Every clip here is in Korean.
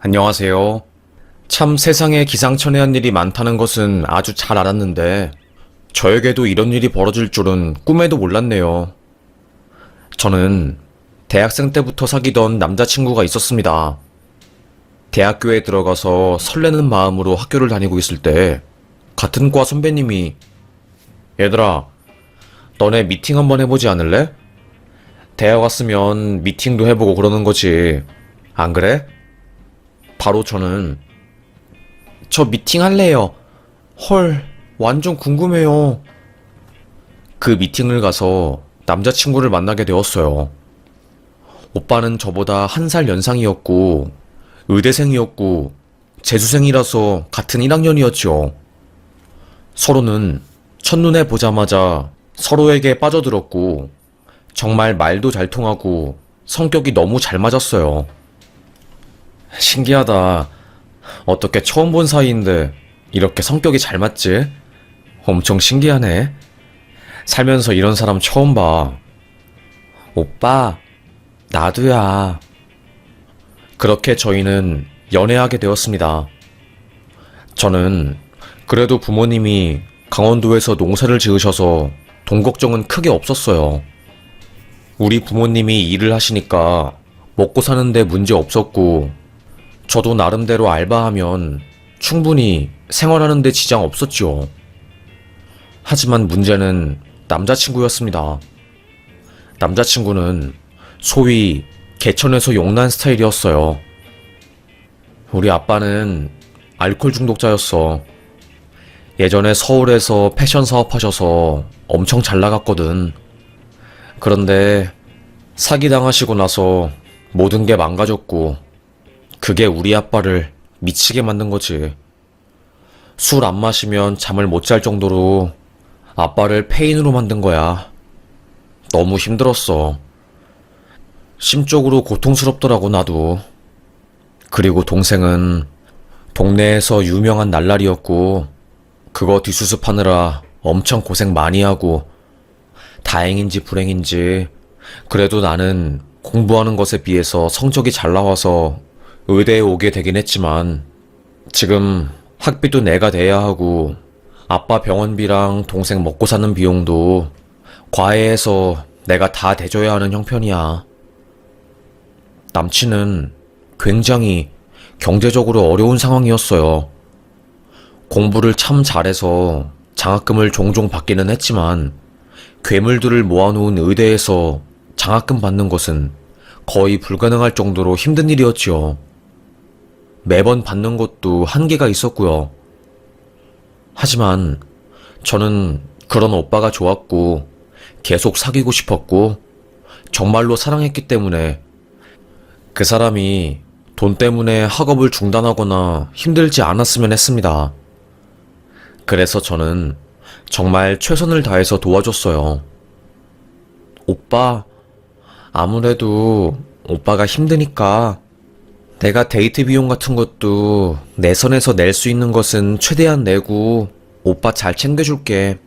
안녕하세요. 참 세상에 기상천외한 일이 많다는 것은 아주 잘 알았는데, 저에게도 이런 일이 벌어질 줄은 꿈에도 몰랐네요. 저는 대학생 때부터 사귀던 남자친구가 있었습니다. 대학교에 들어가서 설레는 마음으로 학교를 다니고 있을 때, 같은 과 선배님이, 얘들아, 너네 미팅 한번 해보지 않을래? 대학 왔으면 미팅도 해보고 그러는 거지. 안 그래? 바로 저는 저 미팅 할래요. 헐, 완전 궁금해요. 그 미팅을 가서 남자친구를 만나게 되었어요. 오빠는 저보다 한 살 연상이었고, 의대생이었고, 재수생이라서 같은 1학년이었죠. 서로는 첫눈에 보자마자 서로에게 빠져들었고, 정말 말도 잘 통하고, 성격이 너무 잘 맞았어요. 신기하다. 어떻게 처음 본 사이인데 이렇게 성격이 잘 맞지? 엄청 신기하네. 살면서 이런 사람 처음 봐. 오빠, 나도야. 그렇게 저희는 연애하게 되었습니다. 저는 그래도 부모님이 강원도에서 농사를 지으셔서 돈 걱정은 크게 없었어요. 우리 부모님이 일을 하시니까 먹고 사는데 문제 없었고, 저도 나름대로 알바하면 충분히 생활하는데 지장 없었죠. 하지만 문제는 남자친구였습니다. 남자친구는 소위 개천에서 용난 스타일이었어요. 우리 아빠는 알코올 중독자였어. 예전에 서울에서 패션 사업하셔서 엄청 잘 나갔거든. 그런데 사기당하시고 나서 모든 게 망가졌고, 그게 우리 아빠를 미치게 만든 거지. 술 안 마시면 잠을 못 잘 정도로 아빠를 폐인으로 만든 거야. 너무 힘들었어. 심적으로 고통스럽더라고, 나도. 그리고 동생은 동네에서 유명한 날라리였고, 그거 뒷수습하느라 엄청 고생 많이 하고, 다행인지 불행인지, 그래도 나는 공부하는 것에 비해서 성적이 잘 나와서 의대에 오게 되긴 했지만, 지금 학비도 내가 내야 하고, 아빠 병원비랑 동생 먹고 사는 비용도 과외해서 내가 다 대줘야 하는 형편이야. 남친은 굉장히 경제적으로 어려운 상황이었어요. 공부를 참 잘해서 장학금을 종종 받기는 했지만, 괴물들을 모아놓은 의대에서 장학금 받는 것은 거의 불가능할 정도로 힘든 일이었지요. 매번 받는 것도 한계가 있었고요. 하지만 저는 그런 오빠가 좋았고, 계속 사귀고 싶었고, 정말로 사랑했기 때문에 그 사람이 돈 때문에 학업을 중단하거나 힘들지 않았으면 했습니다. 그래서 저는 정말 최선을 다해서 도와줬어요. 오빠, 아무래도 오빠가 힘드니까 내가 데이트 비용 같은 것도 내 선에서 낼 수 있는 것은 최대한 내고 오빠 잘 챙겨줄게.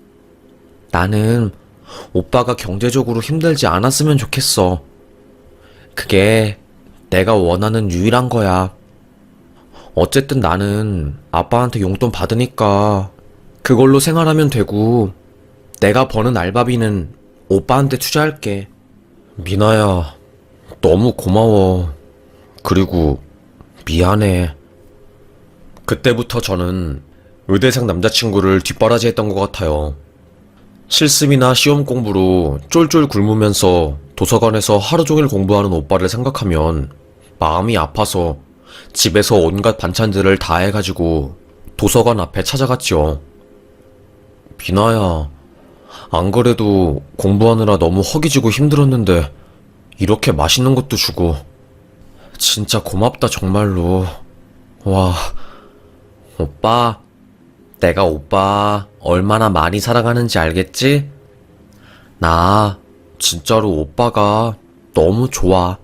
나는 오빠가 경제적으로 힘들지 않았으면 좋겠어. 그게 내가 원하는 유일한 거야. 어쨌든 나는 아빠한테 용돈 받으니까 그걸로 생활하면 되고, 내가 버는 알바비는 오빠한테 투자할게. 미나야, 너무 고마워. 그리고 미안해. 그때부터 저는 의대생 남자친구를 뒷바라지했던 것 같아요. 실습이나 시험 공부로 쫄쫄 굶으면서 도서관에서 하루 종일 공부하는 오빠를 생각하면 마음이 아파서 집에서 온갖 반찬들을 다 해가지고 도서관 앞에 찾아갔죠. 비나야, 안 그래도 공부하느라 너무 허기지고 힘들었는데 이렇게 맛있는 것도 주고 진짜 고맙다, 정말로. 와, 오빠, 내가 오빠 얼마나 많이 사랑하는지 알겠지? 나 진짜로 오빠가 너무 좋아.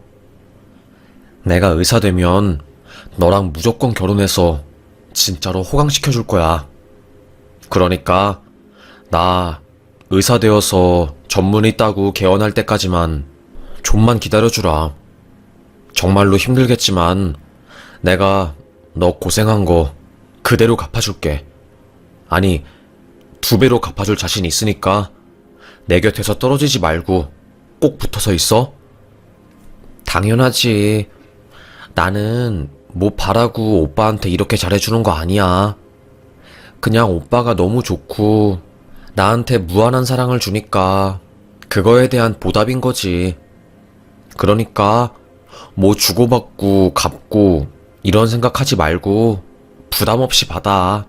내가 의사 되면 너랑 무조건 결혼해서 진짜로 호강시켜줄 거야. 그러니까 나 의사 되어서 전문의 따고 개원할 때까지만 좀만 기다려주라. 정말로 힘들겠지만 내가 너 고생한 거 그대로 갚아줄게. 아니, 2배로 갚아줄 자신 있으니까 내 곁에서 떨어지지 말고 꼭 붙어서 있어. 당연하지. 나는 뭐 바라고 오빠한테 이렇게 잘해주는 거 아니야. 그냥 오빠가 너무 좋고 나한테 무한한 사랑을 주니까 그거에 대한 보답인 거지. 그러니까 뭐 주고받고 갚고 이런 생각하지 말고 부담 없이 받아.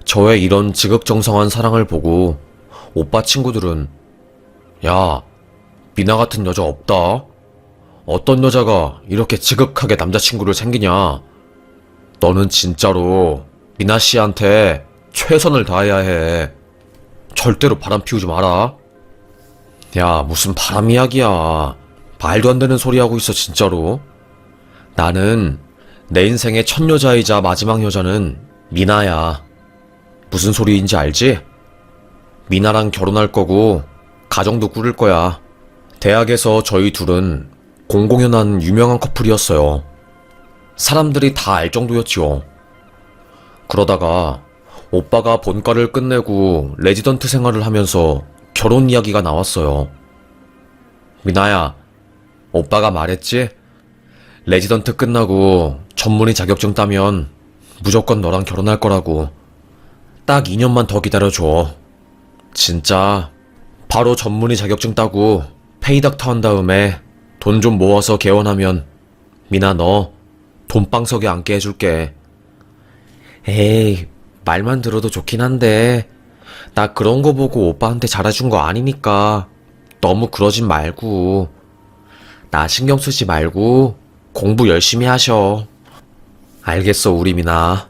저의 이런 지극정성한 사랑을 보고 오빠 친구들은 야, 미나 같은 여자 없다. 어떤 여자가 이렇게 지극하게 남자친구를 생기냐. 너는 진짜로 미나 씨한테 최선을 다해야 해. 절대로 바람 피우지 마라. 야, 무슨 바람 이야기야. 말도 안 되는 소리 하고 있어, 진짜로. 나는 내 인생의 첫 여자이자 마지막 여자는 미나야. 무슨 소리인지 알지? 미나랑 결혼할 거고 가정도 꾸릴 거야. 대학에서 저희 둘은 공공연한 유명한 커플이었어요. 사람들이 다 알 정도였지요. 그러다가 오빠가 본과를 끝내고 레지던트 생활을 하면서 결혼 이야기가 나왔어요. 미나야, 오빠가 말했지? 레지던트 끝나고 전문의 자격증 따면 무조건 너랑 결혼할 거라고. 딱 2년만 더 기다려줘. 진짜 바로 전문의 자격증 따고 페이닥터 한 다음에 돈 좀 모아서 개원하면 미나 너 돈방석에 앉게 해줄게. 에이, 말만 들어도 좋긴 한데 나 그런 거 보고 오빠한테 잘해준 거 아니니까 너무 그러진 말고. 나 신경 쓰지 말고 공부 열심히 하셔. 알겠어, 우리 미나.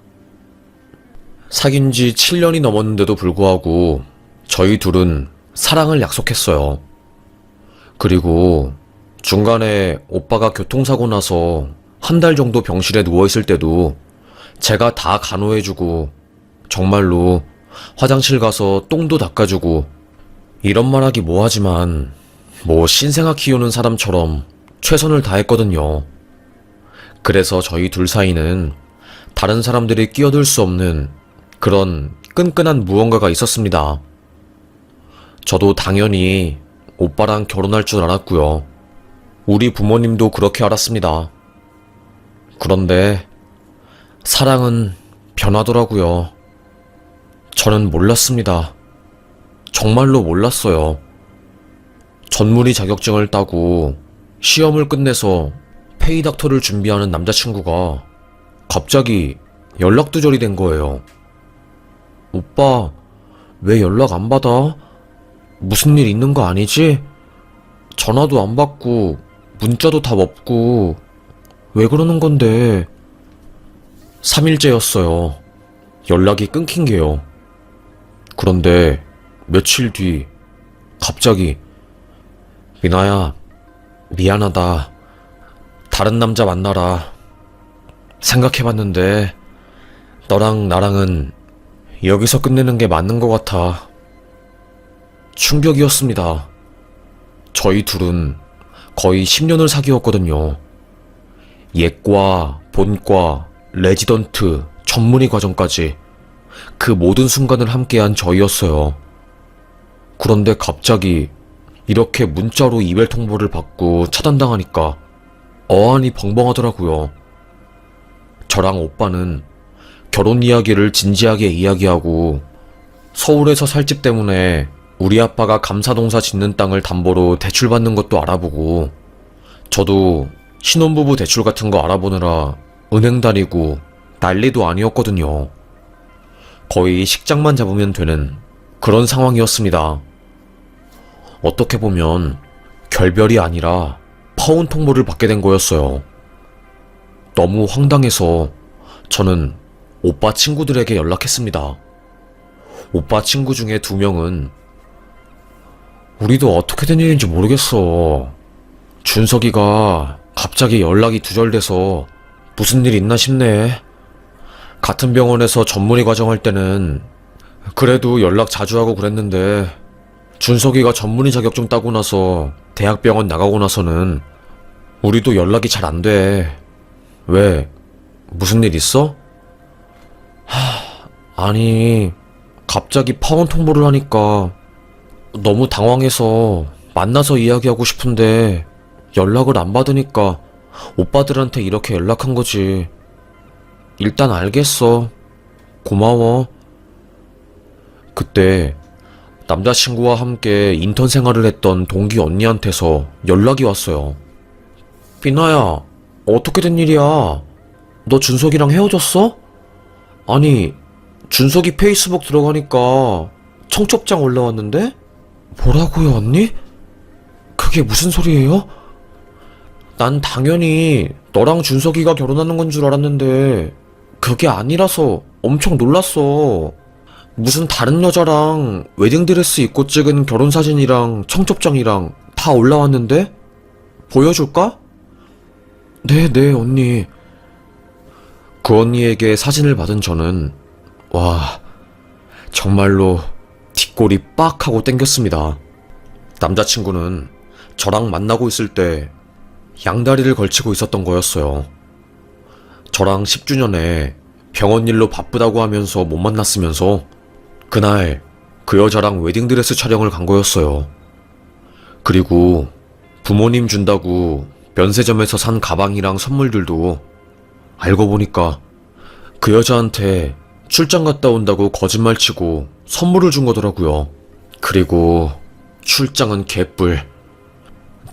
사귄 지 7년이 넘었는데도 불구하고 저희 둘은 사랑을 약속했어요. 그리고 중간에 오빠가 교통사고 나서 한 달 정도 병실에 누워있을 때도 제가 다 간호해주고 정말로 화장실 가서 똥도 닦아주고, 이런 말하기 뭐하지만 뭐 신생아 키우는 사람처럼 최선을 다했거든요. 그래서 저희 둘 사이는 다른 사람들이 끼어들 수 없는 그런 끈끈한 무언가가 있었습니다. 저도 당연히 오빠랑 결혼할 줄 알았고요. 우리 부모님도 그렇게 알았습니다. 그런데 사랑은 변하더라고요. 저는 몰랐습니다. 정말로 몰랐어요. 전문의 자격증을 따고 시험을 끝내서 페이닥터를 준비하는 남자친구가 갑자기 연락두절이 된 거예요. 오빠, 왜 연락 안 받아? 무슨 일 있는 거 아니지? 전화도 안 받고 문자도 답 없고 왜 그러는 건데? 3일째였어요. 연락이 끊긴 게요. 그런데 며칠 뒤 갑자기 미나야, 미안하다. 다른 남자 만나라. 생각해봤는데 너랑 나랑은 여기서 끝내는 게 맞는 것 같아. 충격이었습니다. 저희 둘은 거의 10년을 사귀었거든요. 예과, 본과, 레지던트, 전문의 과정까지 그 모든 순간을 함께한 저희였어요. 그런데 갑자기 이렇게 문자로 이별 통보를 받고 차단당하니까 어안이 벙벙하더라고요. 저랑 오빠는 결혼 이야기를 진지하게 이야기하고 서울에서 살 집 때문에 우리 아빠가 감사동사 짓는 땅을 담보로 대출받는 것도 알아보고, 저도 신혼부부 대출 같은 거 알아보느라 은행 다니고 난리도 아니었거든요. 거의 식장만 잡으면 되는 그런 상황이었습니다. 어떻게 보면 결별이 아니라 파혼 통보를 받게 된 거였어요. 너무 황당해서 저는 오빠 친구들에게 연락했습니다. 오빠 친구 중에 2명은 우리도 어떻게 된 일인지 모르겠어. 준석이가 갑자기 연락이 두절돼서 무슨 일 있나 싶네. 같은 병원에서 전문의 과정할 때는 그래도 연락 자주 하고 그랬는데 준석이가 전문의 자격증 따고 나서 대학병원 나가고 나서는 우리도 연락이 잘 안 돼. 왜? 무슨 일 있어? 아니, 갑자기 파원 통보를 하니까 너무 당황해서 만나서 이야기하고 싶은데 연락을 안 받으니까 오빠들한테 이렇게 연락한 거지. 일단 알겠어. 고마워. 그때 남자친구와 함께 인턴 생활을 했던 동기 언니한테서 연락이 왔어요. 비나야, 어떻게 된 일이야? 너 준석이랑 헤어졌어? 아니, 준석이 페이스북 들어가니까 청첩장 올라왔는데? 뭐라고요, 언니? 그게 무슨 소리예요? 난 당연히 너랑 준석이가 결혼하는 건 줄 알았는데 그게 아니라서 엄청 놀랐어. 무슨 다른 여자랑 웨딩드레스 입고 찍은 결혼사진이랑 청첩장이랑 다 올라왔는데? 보여줄까? 네, 언니. 그 언니에게 사진을 받은 저는 와, 정말로 뒷골이 빡 하고 땡겼습니다. 남자친구는 저랑 만나고 있을 때 양다리를 걸치고 있었던 거였어요. 저랑 10주년에 병원 일로 바쁘다고 하면서 못 만났으면서 그날 그 여자랑 웨딩드레스 촬영을 간 거였어요. 그리고 부모님 준다고 면세점에서 산 가방이랑 선물들도 알고 보니까 그 여자한테 출장 갔다 온다고 거짓말 치고 선물을 준 거더라고요. 그리고 출장은 개뿔.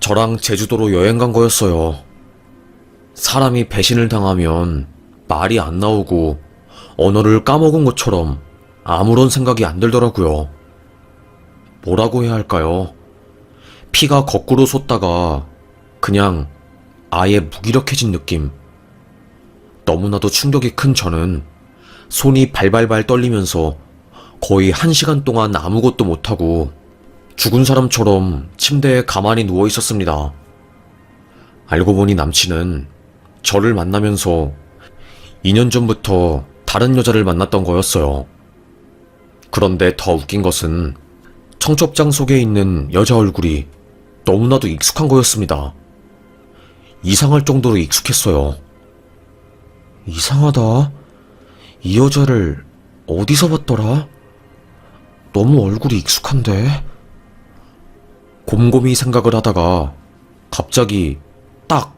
저랑 제주도로 여행 간 거였어요. 사람이 배신을 당하면 말이 안 나오고 언어를 까먹은 것처럼 아무런 생각이 안 들더라고요. 뭐라고 해야 할까요? 피가 거꾸로 솟다가 그냥 아예 무기력해진 느낌. 너무나도 충격이 큰 저는 손이 발발발 떨리면서 거의 1시간 동안 아무것도 못하고 죽은 사람처럼 침대에 가만히 누워 있었습니다. 알고 보니 남친은 저를 만나면서 2년 전부터 다른 여자를 만났던 거였어요. 그런데 더 웃긴 것은 청첩장 속에 있는 여자 얼굴이 너무나도 익숙한 거였습니다. 이상할 정도로 익숙했어요. 이상하다. 이 여자를 어디서 봤더라? 너무 얼굴이 익숙한데? 곰곰이 생각을 하다가 갑자기 딱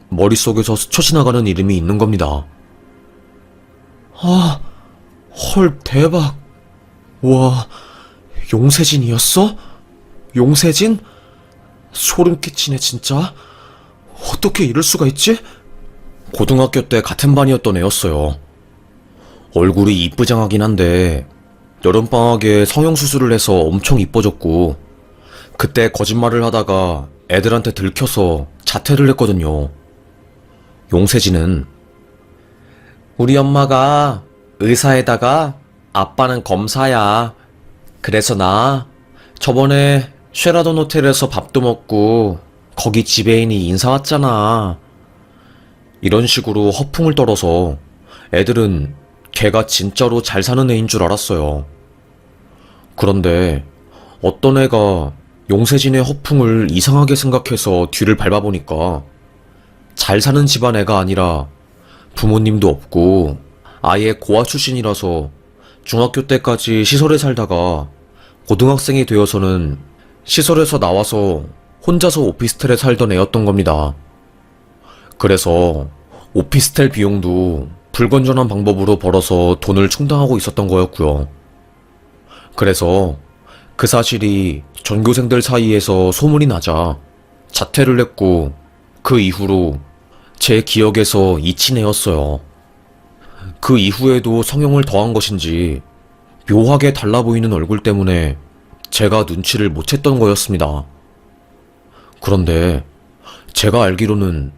머릿속에서 스쳐 지나가는 이름이 있는 겁니다. 아, 헐, 대박. 와, 용세진이었어? 용세진? 소름 끼치네, 진짜. 어떻게 이럴 수가 있지? 고등학교 때 같은 반이었던 애였어요. 얼굴이 이쁘장하긴 한데 여름방학에 성형수술을 해서 엄청 이뻐졌고 그때 거짓말을 하다가 애들한테 들켜서 자퇴를 했거든요. 용세진은 우리 엄마가 의사에다가 아빠는 검사야. 그래서 나 저번에 쉐라톤 호텔에서 밥도 먹고 거기 지배인이 인사 왔잖아. 이런 식으로 허풍을 떨어서 애들은 걔가 진짜로 잘 사는 애인 줄 알았어요. 그런데 어떤 애가 용세진의 허풍을 이상하게 생각해서 뒤를 밟아보니까 잘 사는 집안 애가 아니라 부모님도 없고 아예 고아 출신이라서 중학교 때까지 시설에 살다가 고등학생이 되어서는 시설에서 나와서 혼자서 오피스텔에 살던 애였던 겁니다. 그래서 오피스텔 비용도 불건전한 방법으로 벌어서 돈을 충당하고 있었던 거였고요. 그래서 그 사실이 전교생들 사이에서 소문이 나자 자퇴를 했고 그 이후로 제 기억에서 잊힌 애였어요. 그 이후에도 성형을 더한 것인지 묘하게 달라 보이는 얼굴 때문에 제가 눈치를 못 챘던 거였습니다. 그런데 제가 알기로는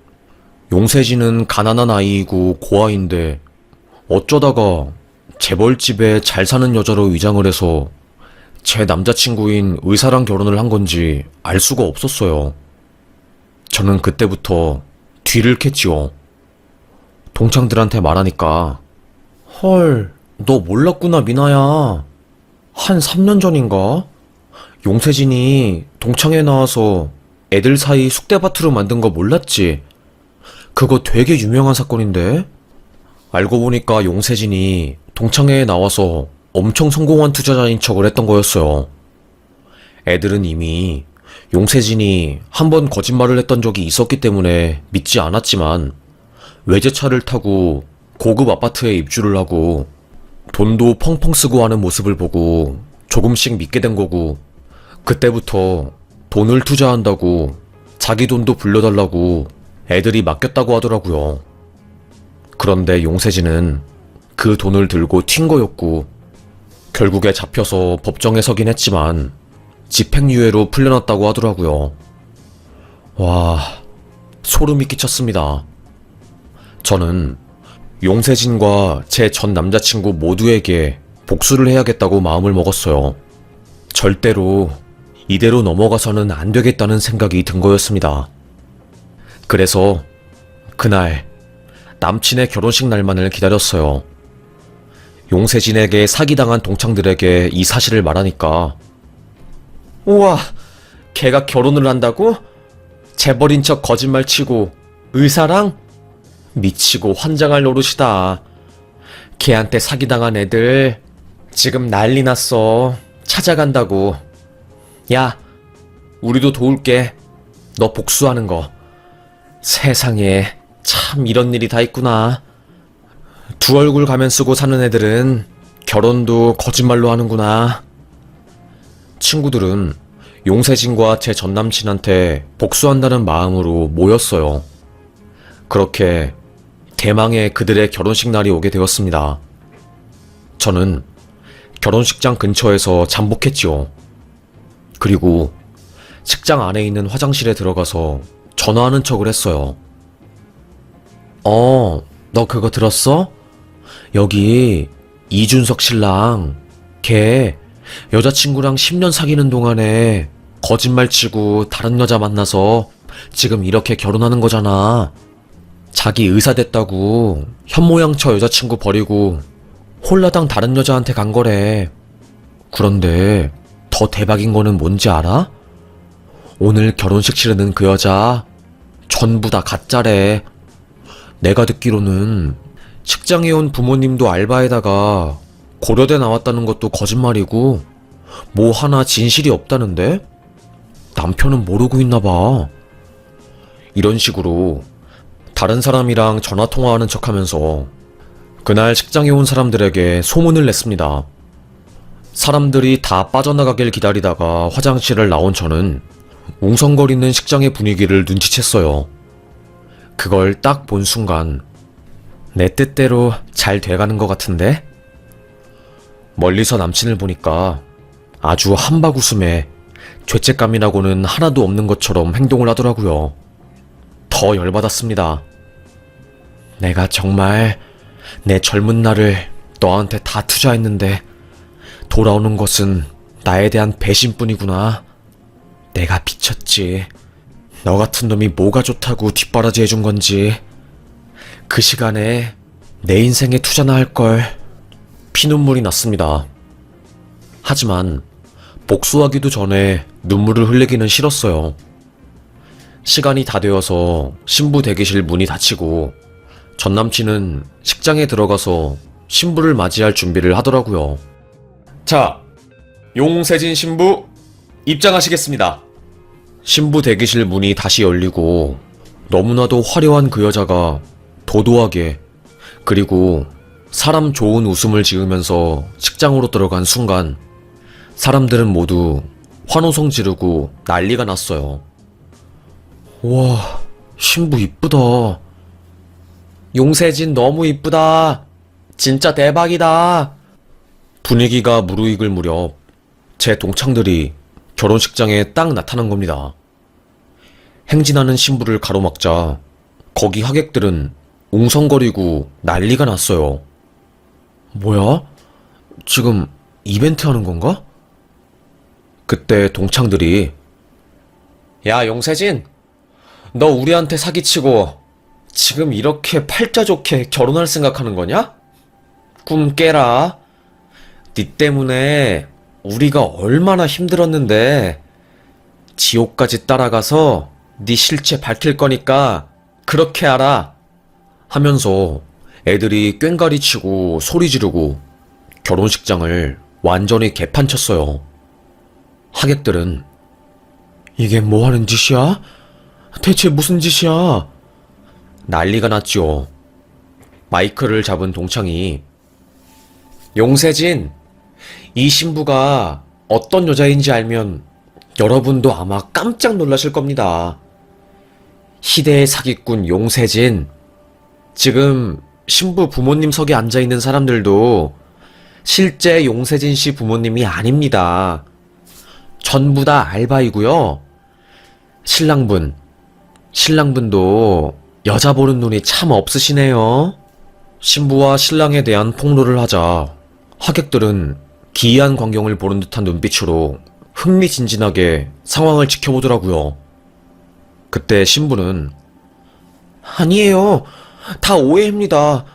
용세진은 가난한 아이이고 고아인데 어쩌다가 재벌집에 잘 사는 여자로 위장을 해서 제 남자친구인 의사랑 결혼을 한 건지 알 수가 없었어요. 저는 그때부터 뒤를 캤지요. 동창들한테 말하니까 헐, 너 몰랐구나 미나야. 한 3년 전인가? 용세진이 동창회 나와서 애들 사이 쑥대밭으로 만든 거 몰랐지? 그거 되게 유명한 사건인데? 알고 보니까 용세진이 동창회에 나와서 엄청 성공한 투자자인 척을 했던 거였어요. 애들은 이미 용세진이 한 번 거짓말을 했던 적이 있었기 때문에 믿지 않았지만 외제차를 타고 고급 아파트에 입주를 하고 돈도 펑펑 쓰고 하는 모습을 보고 조금씩 믿게 된 거고, 그때부터 돈을 투자한다고 자기 돈도 불려달라고 애들이 맡겼다고 하더라고요. 그런데 용세진은 그 돈을 들고 튄 거였고, 결국에 잡혀서 법정에 서긴 했지만 집행유예로 풀려났다고 하더라고요. 와, 소름이 끼쳤습니다. 저는 용세진과 제 전 남자친구 모두에게 복수를 해야겠다고 마음을 먹었어요. 절대로 이대로 넘어가서는 안 되겠다는 생각이 든 거였습니다. 그래서 그날 남친의 결혼식 날만을 기다렸어요. 용세진에게 사기당한 동창들에게 이 사실을 말하니까, 우와, 걔가 결혼을 한다고? 재벌인 척 거짓말 치고 의사랑? 미치고 환장할 노릇이다. 걔한테 사기당한 애들 지금 난리 났어. 찾아간다고. 야, 우리도 도울게. 너 복수하는 거. 세상에 참 이런 일이 다 있구나. 두 얼굴 가면 쓰고 사는 애들은 결혼도 거짓말로 하는구나. 친구들은 용세진과 제 전남친한테 복수한다는 마음으로 모였어요. 그렇게 대망의 그들의 결혼식 날이 오게 되었습니다. 저는 결혼식장 근처에서 잠복했지요. 그리고 식장 안에 있는 화장실에 들어가서 전화하는 척을 했어요. 너 그거 들었어? 여기 이준석 신랑, 걔 여자친구랑 10년 사귀는 동안에 거짓말 치고 다른 여자 만나서 지금 이렇게 결혼하는 거잖아. 자기 의사 됐다고 현모양처 여자친구 버리고 홀라당 다른 여자한테 간 거래. 그런데 더 대박인 거는 뭔지 알아? 오늘 결혼식 치르는 그 여자 전부 다 가짜래. 내가 듣기로는 식장에 온 부모님도 알바에다가 고려대 나왔다는 것도 거짓말이고 뭐 하나 진실이 없다는데? 남편은 모르고 있나 봐. 이런 식으로 다른 사람이랑 전화통화하는 척하면서 그날 식장에 온 사람들에게 소문을 냈습니다. 사람들이 다 빠져나가길 기다리다가 화장실을 나온 저는 웅성거리는 식장의 분위기를 눈치챘어요. 그걸 딱 본 순간 내 뜻대로 잘 돼가는 것 같은데? 멀리서 남친을 보니까 아주 한박 웃음에 죄책감이라고는 하나도 없는 것처럼 행동을 하더라고요. 더 열받았습니다. 내가 정말 내 젊은 날을 너한테 다 투자했는데 돌아오는 것은 나에 대한 배신뿐이구나. 내가 미쳤지. 너 같은 놈이 뭐가 좋다고 뒷바라지 해준 건지. 그 시간에 내 인생에 투자나 할걸. 피눈물이 났습니다. 하지만 복수하기도 전에 눈물을 흘리기는 싫었어요. 시간이 다 되어서 신부 대기실 문이 닫히고 전남친은 식장에 들어가서 신부를 맞이할 준비를 하더라고요. 자, 용세진 신부 입장하시겠습니다. 신부 대기실 문이 다시 열리고 너무나도 화려한 그 여자가 도도하게 그리고 사람 좋은 웃음을 지으면서 식장으로 들어간 순간 사람들은 모두 환호성 지르고 난리가 났어요. 와, 신부 이쁘다. 용세진 너무 이쁘다. 진짜 대박이다. 분위기가 무르익을 무렵 제 동창들이 결혼식장에 딱 나타난 겁니다. 행진하는 신부를 가로막자 거기 하객들은 웅성거리고 난리가 났어요. 뭐야? 지금 이벤트 하는 건가? 그때 동창들이 야, 용세진, 너 우리한테 사기치고 지금 이렇게 팔자 좋게 결혼할 생각하는 거냐? 꿈 깨라. 니 때문에 우리가 얼마나 힘들었는데 지옥까지 따라가서 네 실체 밝힐 거니까 그렇게 알아 하면서 애들이 꽹가리 치고 소리 지르고 결혼식장을 완전히 개판쳤어요. 하객들은 이게 뭐 하는 짓이야? 대체 무슨 짓이야? 난리가 났죠. 마이크를 잡은 동창이 용세진, 이 신부가 어떤 여자인지 알면 여러분도 아마 깜짝 놀라실 겁니다. 시대의 사기꾼 용세진. 지금 신부 부모님석에 앉아있는 사람들도 실제 용세진 씨 부모님이 아닙니다. 전부 다 알바이고요. 신랑분도 여자 보는 눈이 참 없으시네요. 신부와 신랑에 대한 폭로를 하자 하객들은 기이한 광경을 보는 듯한 눈빛으로 흥미진진하게 상황을 지켜보더라고요. 그때 신부는 아니에요. 다 오해입니다.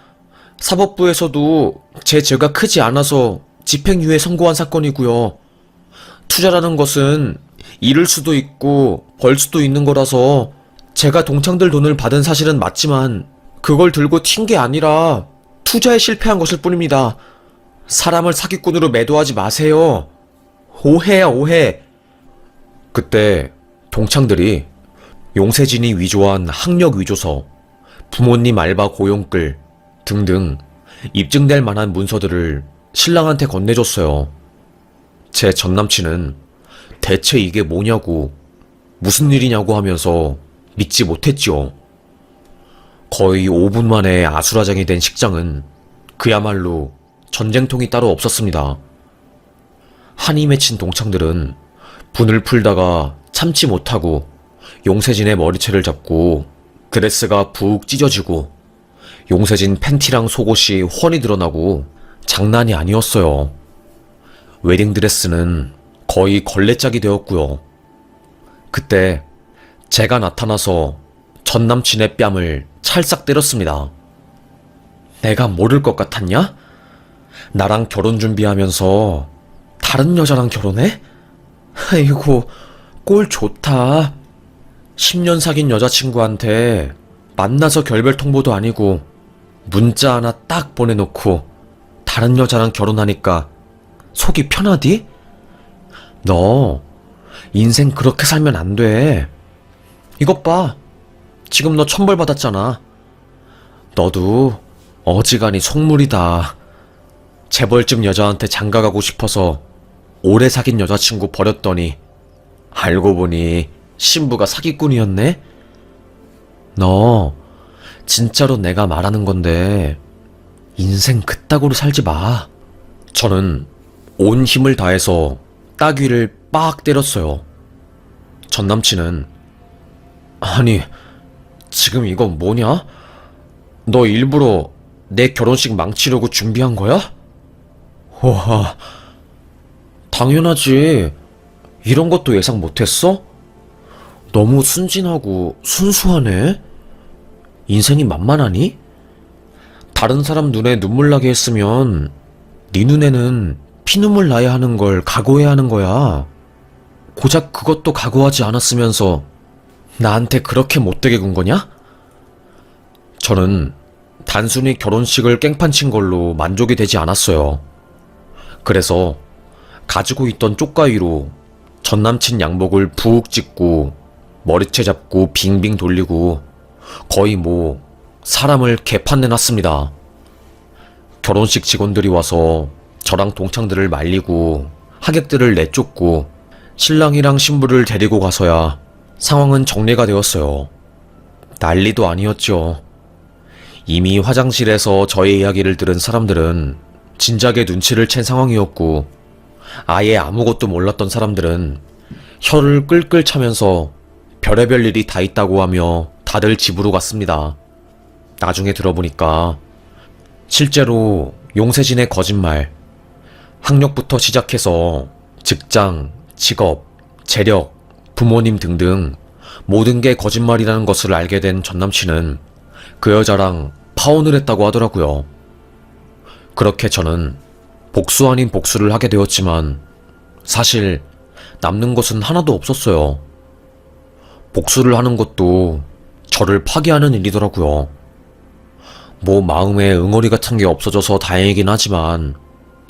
사법부에서도 제 죄가 크지 않아서 집행유예 선고한 사건이고요. 투자라는 것은 잃을 수도 있고 벌 수도 있는 거라서 제가 동창들 돈을 받은 사실은 맞지만 그걸 들고 튄 게 아니라 투자에 실패한 것일 뿐입니다. 사람을 사기꾼으로 매도하지 마세요. 오해야, 오해. 그때 동창들이 용세진이 위조한 학력 위조서, 부모님 알바 고용글 등등 입증될 만한 문서들을 신랑한테 건네줬어요. 제 전남친은 대체 이게 뭐냐고, 무슨 일이냐고 하면서 믿지 못했지요. 거의 5분 만에 아수라장이 된 식장은 그야말로 전쟁통이 따로 없었습니다. 한이 맺힌 동창들은 분을 풀다가 참지 못하고 용세진의 머리채를 잡고 드레스가 푹 찢어지고 용세진 팬티랑 속옷이 훤히 드러나고 장난이 아니었어요. 웨딩드레스는 거의 걸레짝이 되었고요. 그때 제가 나타나서 전남친의 뺨을 찰싹 때렸습니다. 내가 모를 것 같았냐? 나랑 결혼 준비하면서 다른 여자랑 결혼해? 아이고, 꼴 좋다. 10년 사귄 여자친구한테 만나서 결별 통보도 아니고 문자 하나 딱 보내놓고 다른 여자랑 결혼하니까 속이 편하디? 너 인생 그렇게 살면 안 돼. 이것 봐. 지금 너 천벌 받았잖아. 너도 어지간히 속물이다. 재벌집 여자한테 장가가고 싶어서 오래 사귄 여자친구 버렸더니 알고 보니 신부가 사기꾼이었네? 너 진짜로 내가 말하는 건데 인생 그따구로 살지 마. 저는 온 힘을 다해서 따귀를 빡 때렸어요. 전남친은 아니 지금 이건 뭐냐? 너 일부러 내 결혼식 망치려고 준비한 거야? 와, 당연하지. 이런 것도 예상 못했어? 너무 순진하고 순수하네. 인생이 만만하니? 다른 사람 눈에 눈물 나게 했으면 네 눈에는 피눈물 나야 하는 걸 각오해야 하는 거야. 고작 그것도 각오하지 않았으면서 나한테 그렇게 못되게 군 거냐? 저는 단순히 결혼식을 깽판친 걸로 만족이 되지 않았어요. 그래서 가지고 있던 쪽가위로 전남친 양복을 푹 찢고 머리채 잡고 빙빙 돌리고 거의 뭐 사람을 개판내놨습니다. 결혼식 직원들이 와서 저랑 동창들을 말리고 하객들을 내쫓고 신랑이랑 신부를 데리고 가서야 상황은 정리가 되었어요. 난리도 아니었죠. 이미 화장실에서 저의 이야기를 들은 사람들은 진작에 눈치를 챈 상황이었고 아예 아무것도 몰랐던 사람들은 혀를 끌끌 차면서 별의별 일이 다 있다고 하며 다들 집으로 갔습니다. 나중에 들어보니까 실제로 용세진의 거짓말, 학력부터 시작해서 직장, 직업, 재력, 부모님 등등 모든 게 거짓말이라는 것을 알게 된 전남친은 그 여자랑 파혼을 했다고 하더라고요. 그렇게 저는 복수 아닌 복수를 하게 되었지만 사실 남는 것은 하나도 없었어요. 복수를 하는 것도 저를 파괴하는 일이더라고요. 뭐 마음에 응어리 같은 게 없어져서 다행이긴 하지만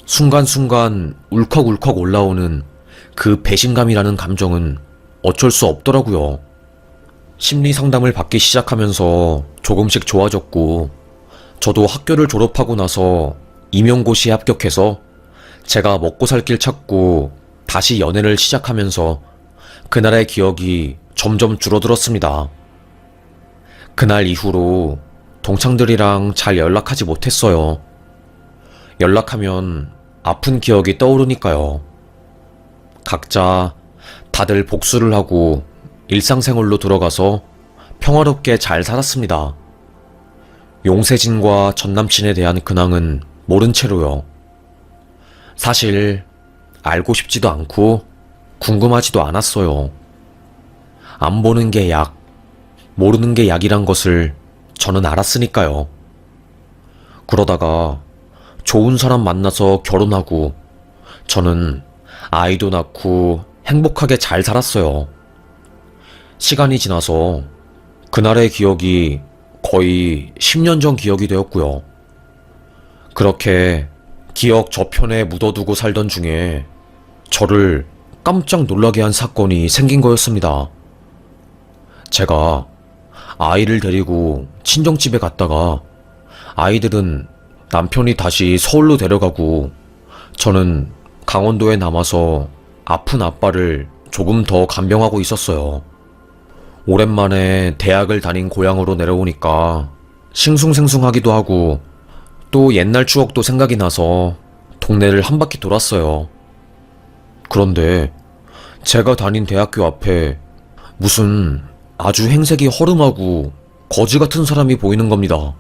순간순간 울컥울컥 올라오는 그 배신감이라는 감정은 어쩔 수 없더라고요. 심리 상담을 받기 시작하면서 조금씩 좋아졌고, 저도 학교를 졸업하고 나서 임용고시에 합격해서 제가 먹고 살 길 찾고 다시 연애를 시작하면서 그날의 기억이 점점 줄어들었습니다. 그날 이후로 동창들이랑 잘 연락하지 못했어요. 연락하면 아픈 기억이 떠오르니까요. 각자 다들 복수를 하고 일상생활로 들어가서 평화롭게 잘 살았습니다. 용세진과 전남친에 대한 근황은 모른 채로요. 사실 알고 싶지도 않고 궁금하지도 않았어요. 안 보는 게 약, 모르는 게 약이란 것을 저는 알았으니까요. 그러다가 좋은 사람 만나서 결혼하고 저는 아이도 낳고 행복하게 잘 살았어요. 시간이 지나서 그날의 기억이 거의 10년 전 기억이 되었고요. 그렇게 기억 저편에 묻어두고 살던 중에 저를 깜짝 놀라게 한 사건이 생긴 거였습니다. 제가 아이를 데리고 친정집에 갔다가 아이들은 남편이 다시 서울로 데려가고 저는 강원도에 남아서 아픈 아빠를 조금 더 간병하고 있었어요. 오랜만에 대학을 다닌 고향으로 내려오니까 싱숭생숭하기도 하고 또 옛날 추억도 생각이 나서 동네를 한 바퀴 돌았어요. 그런데 제가 다닌 대학교 앞에 무슨 아주 행색이 허름하고 거지 같은 사람이 보이는 겁니다.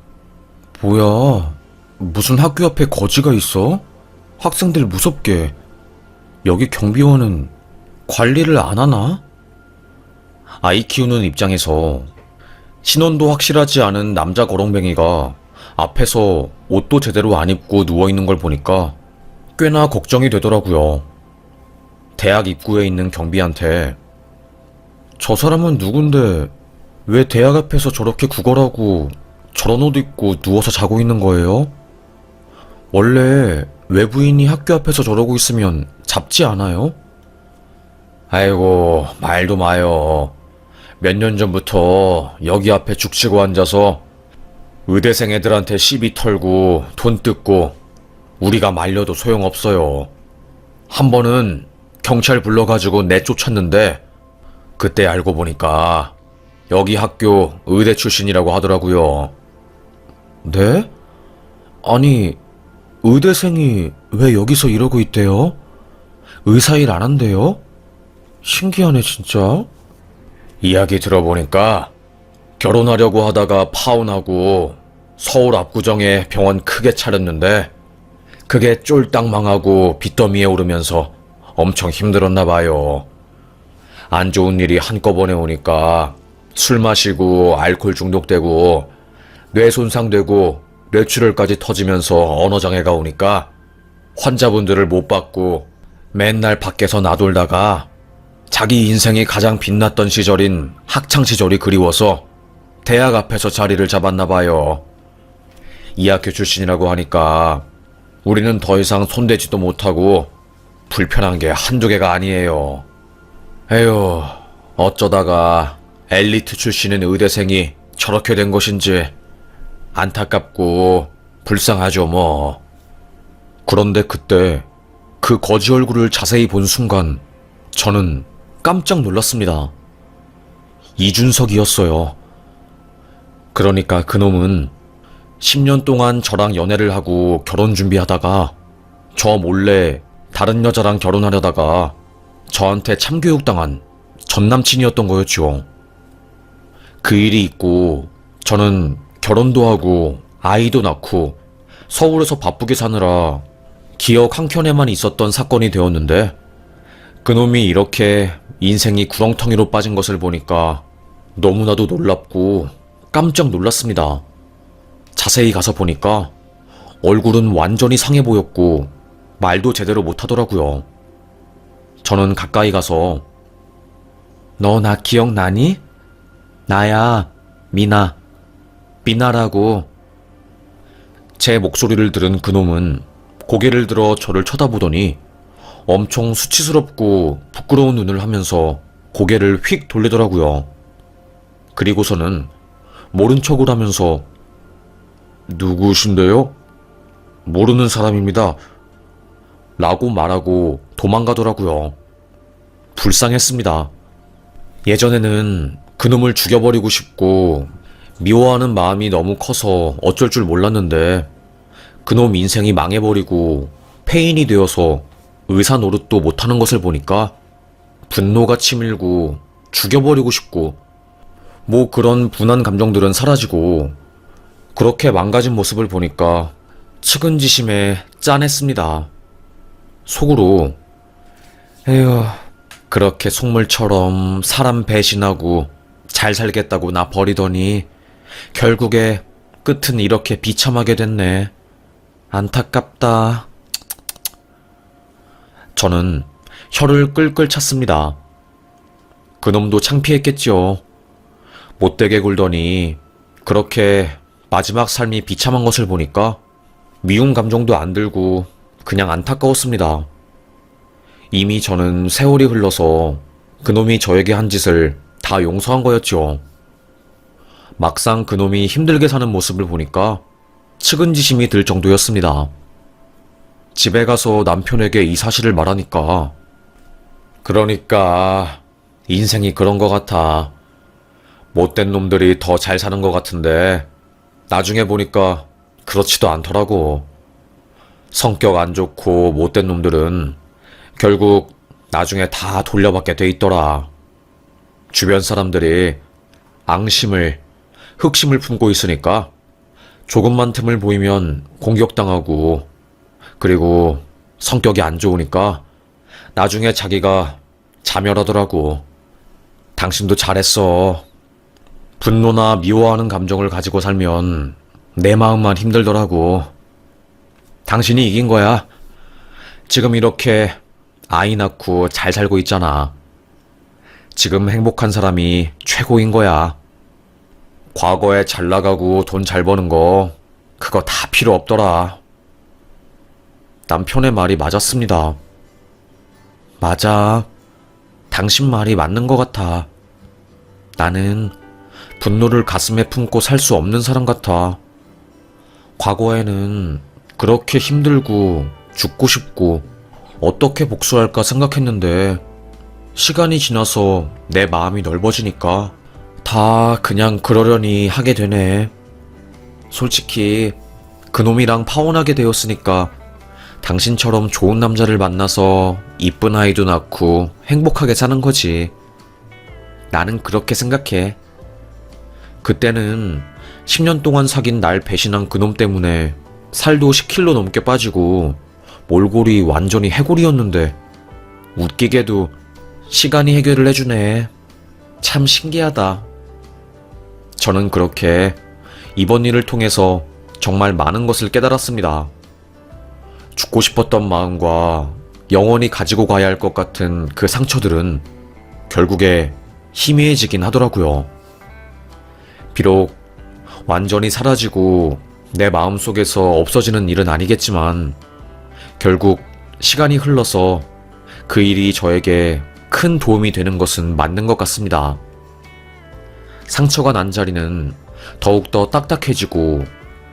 뭐야, 무슨 학교 앞에 거지가 있어? 학생들 무섭게. 여기 경비원은 관리를 안 하나? 아이 키우는 입장에서 신원도 확실하지 않은 남자 거렁뱅이가 앞에서 옷도 제대로 안 입고 누워있는 걸 보니까 꽤나 걱정이 되더라고요. 대학 입구에 있는 경비한테 저 사람은 누군데 왜 대학 앞에서 저렇게 구걸하고 저런 옷 입고 누워서 자고 있는 거예요? 원래 외부인이 학교 앞에서 저러고 있으면 잡지 않아요? 아이고, 말도 마요. 몇 년 전부터 여기 앞에 죽치고 앉아서 의대생 애들한테 시비 털고 돈 뜯고 우리가 말려도 소용없어요. 한 번은 경찰 불러가지고 내쫓았는데 그때 알고 보니까 여기 학교 의대 출신이라고 하더라고요. 네? 아니, 의대생이 왜 여기서 이러고 있대요? 의사 일 안 한대요? 신기하네 진짜. 이야기 들어보니까 결혼하려고 하다가 파혼하고 서울 압구정에 병원 크게 차렸는데 그게 쫄딱 망하고 빚더미에 오르면서 엄청 힘들었나 봐요. 안 좋은 일이 한꺼번에 오니까 술 마시고 알코올 중독되고 뇌 손상되고 뇌출혈까지 터지면서 언어장애가 오니까 환자분들을 못 받고 맨날 밖에서 나돌다가 자기 인생이 가장 빛났던 시절인 학창시절이 그리워서 대학 앞에서 자리를 잡았나 봐요. 이 학교 출신이라고 하니까 우리는 더 이상 손대지도 못하고 불편한 게 한두 개가 아니에요. 에휴, 어쩌다가 엘리트 출신인 의대생이 저렇게 된 것인지 안타깝고 불쌍하죠 뭐. 그런데 그때 그 거지 얼굴을 자세히 본 순간 저는 깜짝 놀랐습니다. 이준석이었어요. 그러니까 그놈은 10년 동안 저랑 연애를 하고 결혼 준비하다가 저 몰래 다른 여자랑 결혼하려다가 저한테 참교육당한 전남친이었던 거였죠. 그 일이 있고 저는 결혼도 하고 아이도 낳고 서울에서 바쁘게 사느라 기억 한켠에만 있었던 사건이 되었는데 그놈이 이렇게 인생이 구렁텅이로 빠진 것을 보니까 너무나도 놀랍고 깜짝 놀랐습니다. 자세히 가서 보니까 얼굴은 완전히 상해 보였고 말도 제대로 못하더라고요. 저는 가까이 가서 너 나 기억나니? 나야. 미나, 미나라고. 제 목소리를 들은 그놈은 고개를 들어 저를 쳐다보더니 엄청 수치스럽고 부끄러운 눈을 하면서 고개를 휙 돌리더라고요. 그리고서는 모른 척을 하면서 누구신데요? 모르는 사람입니다. 라고 말하고 도망가더라고요. 불쌍했습니다. 예전에는 그놈을 죽여버리고 싶고 미워하는 마음이 너무 커서 어쩔 줄 몰랐는데 그놈 인생이 망해버리고 폐인이 되어서 의사 노릇도 못하는 것을 보니까 분노가 치밀고 죽여버리고 싶고 뭐 그런 분한 감정들은 사라지고 그렇게 망가진 모습을 보니까 측은지심에 짠했습니다. 속으로 에휴, 그렇게 속물처럼 사람 배신하고 잘 살겠다고 나 버리더니 결국에 끝은 이렇게 비참하게 됐네. 안타깝다. 저는 혀를 끌끌 찼습니다. 그놈도 창피했겠지요. 못되게 굴더니 그렇게 마지막 삶이 비참한 것을 보니까 미움 감정도 안 들고 그냥 안타까웠습니다. 이미 저는 세월이 흘러서 그놈이 저에게 한 짓을 다 용서한 거였죠. 막상 그놈이 힘들게 사는 모습을 보니까 측은지심이 들 정도였습니다. 집에 가서 남편에게 이 사실을 말하니까 그러니까 인생이 그런 거 같아. 못된 놈들이 더 잘 사는 것 같은데 나중에 보니까 그렇지도 않더라고. 성격 안 좋고 못된 놈들은 결국 나중에 다 돌려받게 돼 있더라. 주변 사람들이 앙심을, 흑심을 품고 있으니까 조금만 틈을 보이면 공격당하고 그리고 성격이 안 좋으니까 나중에 자기가 자멸하더라고. 당신도 잘했어. 분노나 미워하는 감정을 가지고 살면 내 마음만 힘들더라고. 당신이 이긴 거야. 지금 이렇게 아이 낳고 잘 살고 있잖아. 지금 행복한 사람이 최고인 거야. 과거에 잘 나가고 돈 잘 버는 거 그거 다 필요 없더라. 남편의 말이 맞았습니다. 맞아. 당신 말이 맞는 것 같아. 나는 분노를 가슴에 품고 살 수 없는 사람 같아. 과거에는 그렇게 힘들고 죽고 싶고 어떻게 복수할까 생각했는데 시간이 지나서 내 마음이 넓어지니까 다 그냥 그러려니 하게 되네. 솔직히 그놈이랑 파혼하게 되었으니까 당신처럼 좋은 남자를 만나서 이쁜 아이도 낳고 행복하게 사는 거지. 나는 그렇게 생각해. 그때는 10년 동안 사귄 날 배신한 그놈 때문에 살도 10kg 넘게 빠지고 몰골이 완전히 해골이었는데 웃기게도 시간이 해결을 해주네. 참 신기하다. 저는 그렇게 이번 일을 통해서 정말 많은 것을 깨달았습니다. 죽고 싶었던 마음과 영원히 가지고 가야 할 것 같은 그 상처들은 결국에 희미해지긴 하더라고요. 비록 완전히 사라지고 내 마음속에서 없어지는 일은 아니겠지만 결국 시간이 흘러서 그 일이 저에게 큰 도움이 되는 것은 맞는 것 같습니다. 상처가 난 자리는 더욱더 딱딱해지고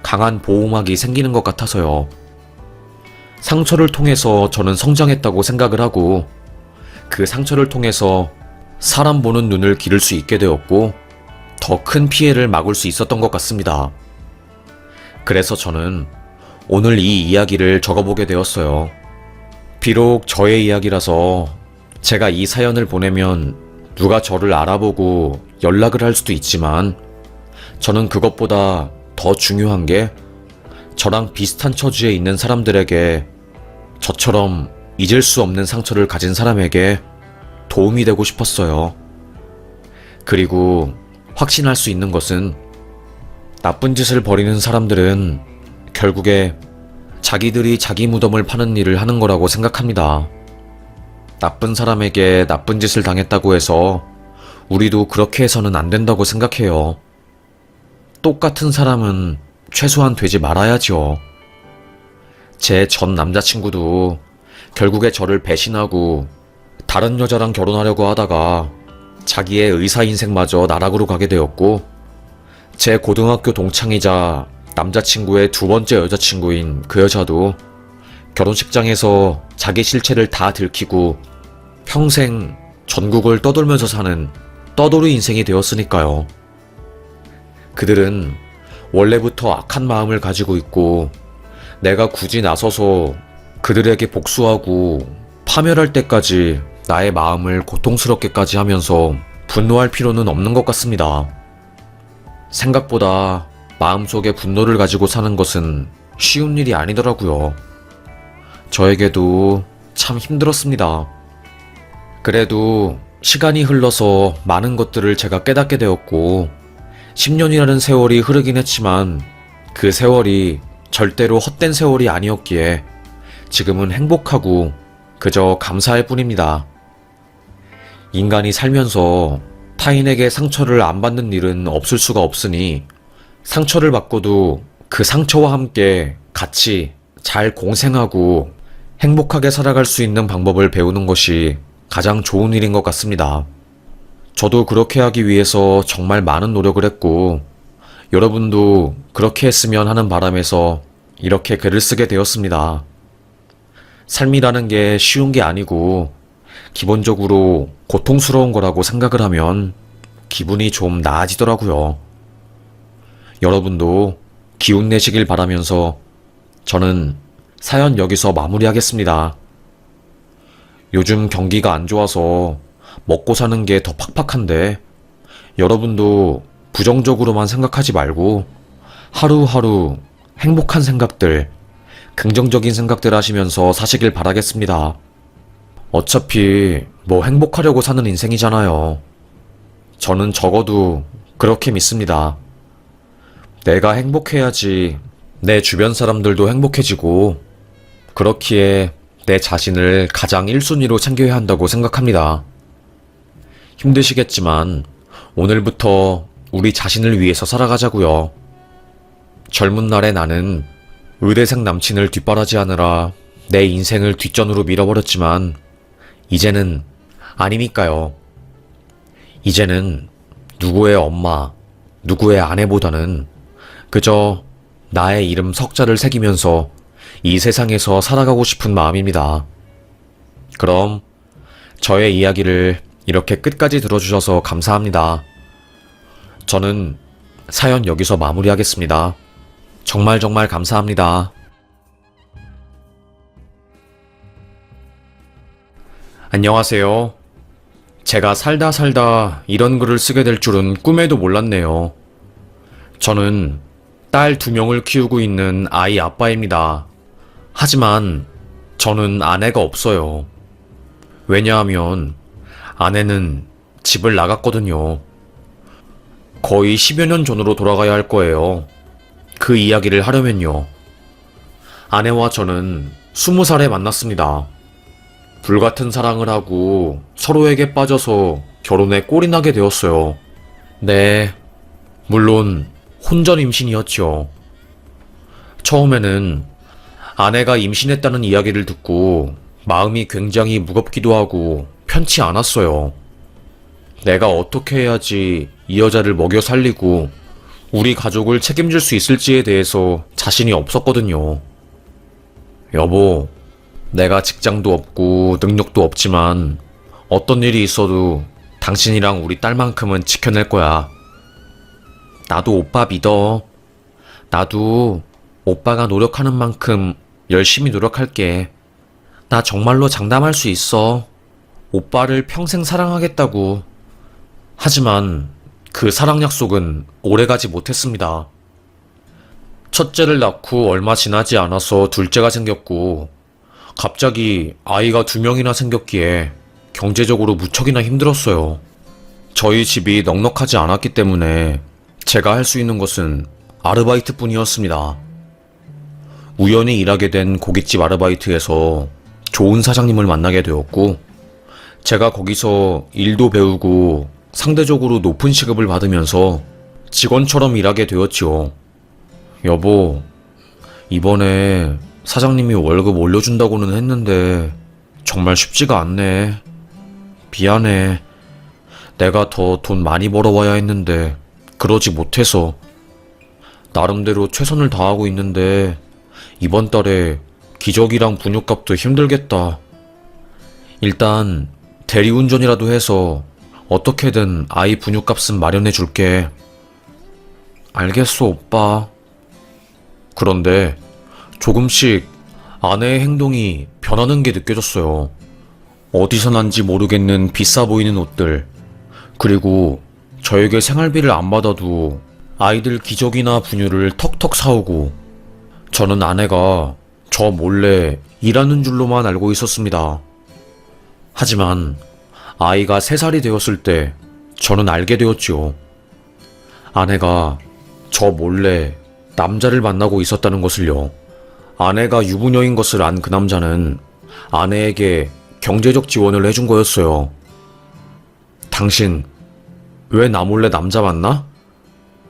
강한 보호막이 생기는 것 같아서요. 상처를 통해서 저는 성장했다고 생각을 하고 그 상처를 통해서 사람 보는 눈을 기를 수 있게 되었고 더 큰 피해를 막을 수 있었던 것 같습니다. 그래서 저는 오늘 이 이야기를 적어보게 되었어요. 비록 저의 이야기라서 제가 이 사연을 보내면 누가 저를 알아보고 연락을 할 수도 있지만 저는 그것보다 더 중요한 게 저랑 비슷한 처지에 있는 사람들에게 저처럼 잊을 수 없는 상처를 가진 사람에게 도움이 되고 싶었어요. 그리고 확신할 수 있는 것은 나쁜 짓을 벌이는 사람들은 결국에 자기들이 자기 무덤을 파는 일을 하는 거라고 생각합니다. 나쁜 사람에게 나쁜 짓을 당했다고 해서 우리도 그렇게 해서는 안 된다고 생각해요. 똑같은 사람은 최소한 되지 말아야죠. 제 전 남자친구도 결국에 저를 배신하고 다른 여자랑 결혼하려고 하다가 자기의 의사 인생마저 나락으로 가게 되었고, 제 고등학교 동창이자 남자친구의 두 번째 여자친구인 그 여자도 결혼식장에서 자기 실체를 다 들키고 평생 전국을 떠돌면서 사는 떠돌이 인생이 되었으니까요. 그들은 원래부터 악한 마음을 가지고 있고, 내가 굳이 나서서 그들에게 복수하고 파멸할 때까지 나의 마음을 고통스럽게까지 하면서 분노할 필요는 없는 것 같습니다. 생각보다 마음속에 분노를 가지고 사는 것은 쉬운 일이 아니더라고요. 저에게도 참 힘들었습니다. 그래도 시간이 흘러서 많은 것들을 제가 깨닫게 되었고, 10년이라는 세월이 흐르긴 했지만 그 세월이 절대로 헛된 세월이 아니었기에 지금은 행복하고 그저 감사할 뿐입니다. 인간이 살면서 타인에게 상처를 안 받는 일은 없을 수가 없으니, 상처를 받고도 그 상처와 함께 같이 잘 공생하고 행복하게 살아갈 수 있는 방법을 배우는 것이 가장 좋은 일인 것 같습니다. 저도 그렇게 하기 위해서 정말 많은 노력을 했고, 여러분도 그렇게 했으면 하는 바람에서 이렇게 글을 쓰게 되었습니다. 삶이라는 게 쉬운 게 아니고 기본적으로 고통스러운 거라고 생각을 하면 기분이 좀 나아지더라고요. 여러분도 기운 내시길 바라면서 저는 사연 여기서 마무리하겠습니다. 요즘 경기가 안 좋아서 먹고 사는 게 더 팍팍한데, 여러분도 부정적으로만 생각하지 말고 하루하루 행복한 생각들, 긍정적인 생각들 하시면서 사시길 바라겠습니다. 어차피 뭐 행복하려고 사는 인생이잖아요. 저는 적어도 그렇게 믿습니다. 내가 행복해야지 내 주변 사람들도 행복해지고, 그렇기에 내 자신을 가장 1순위로 챙겨야 한다고 생각합니다. 힘드시겠지만 오늘부터 우리 자신을 위해서 살아가자고요. 젊은 날의 나는 의대생 남친을 뒷바라지하느라 내 인생을 뒷전으로 밀어버렸지만 이제는 아니니까요. 이제는 누구의 엄마, 누구의 아내보다는 그저 나의 이름 석자를 새기면서 이 세상에서 살아가고 싶은 마음입니다. 그럼 저의 이야기를 이렇게 끝까지 들어주셔서 감사합니다. 저는 사연 여기서 마무리하겠습니다. 정말 정말 감사합니다. 안녕하세요. 제가 살다 이런 글을 쓰게 될 줄은 꿈에도 몰랐네요. 저는 딸 2명을 키우고 있는 아이 아빠입니다. 하지만 저는 아내가 없어요. 왜냐하면 아내는 집을 나갔거든요. 거의 10여 년 전으로 돌아가야 할 거예요. 그 이야기를 하려면요. 아내와 저는 20살에 만났습니다. 불같은 사랑을 하고 서로에게 빠져서 결혼에 꼴이 나게 되었어요. 네, 물론 혼전 임신이었죠. 처음에는 아내가 임신했다는 이야기를 듣고 마음이 굉장히 무겁기도 하고 편치 않았어요. 내가 어떻게 해야지 이 여자를 먹여 살리고 우리 가족을 책임질 수 있을지에 대해서 자신이 없었거든요. 여보, 내가 직장도 없고 능력도 없지만 어떤 일이 있어도 당신이랑 우리 딸만큼은 지켜낼 거야. 나도 오빠 믿어. 나도 오빠가 노력하는 만큼 열심히 노력할게. 나 정말로 장담할 수 있어. 오빠를 평생 사랑하겠다고. 하지만 그 사랑 약속은 오래가지 못했습니다. 첫째를 낳고 얼마 지나지 않아서 둘째가 생겼고, 갑자기 아이가 2명이나 생겼기에 경제적으로 무척이나 힘들었어요. 저희 집이 넉넉하지 않았기 때문에 제가 할 수 있는 것은 아르바이트 뿐이었습니다. 우연히 일하게 된 고깃집 아르바이트에서 좋은 사장님을 만나게 되었고, 제가 거기서 일도 배우고 상대적으로 높은 시급을 받으면서 직원처럼 일하게 되었지요. 여보, 이번에 사장님이 월급 올려준다고는 했는데 정말 쉽지가 않네. 미안해. 내가 더 돈 많이 벌어와야 했는데 그러지 못해서. 나름대로 최선을 다하고 있는데 이번 달에 기저귀랑 분유값도 힘들겠다. 일단 대리운전이라도 해서 어떻게든 아이 분유값은 마련해 줄게. 알겠어, 오빠. 그런데 조금씩 아내의 행동이 변하는 게 느껴졌어요. 어디서 난지 모르겠는 비싸 보이는 옷들, 그리고 저에게 생활비를 안 받아도 아이들 기저귀나 분유를 턱턱 사오고, 저는 아내가 저 몰래 일하는 줄로만 알고 있었습니다. 하지만 아이가 3살이 되었을 때 저는 알게 되었지요. 아내가 저 몰래 남자를 만나고 있었다는 것을요. 아내가 유부녀인 것을 안 그 남자는 아내에게 경제적 지원을 해준 거였어요. 당신 왜 나 몰래 남자 만나?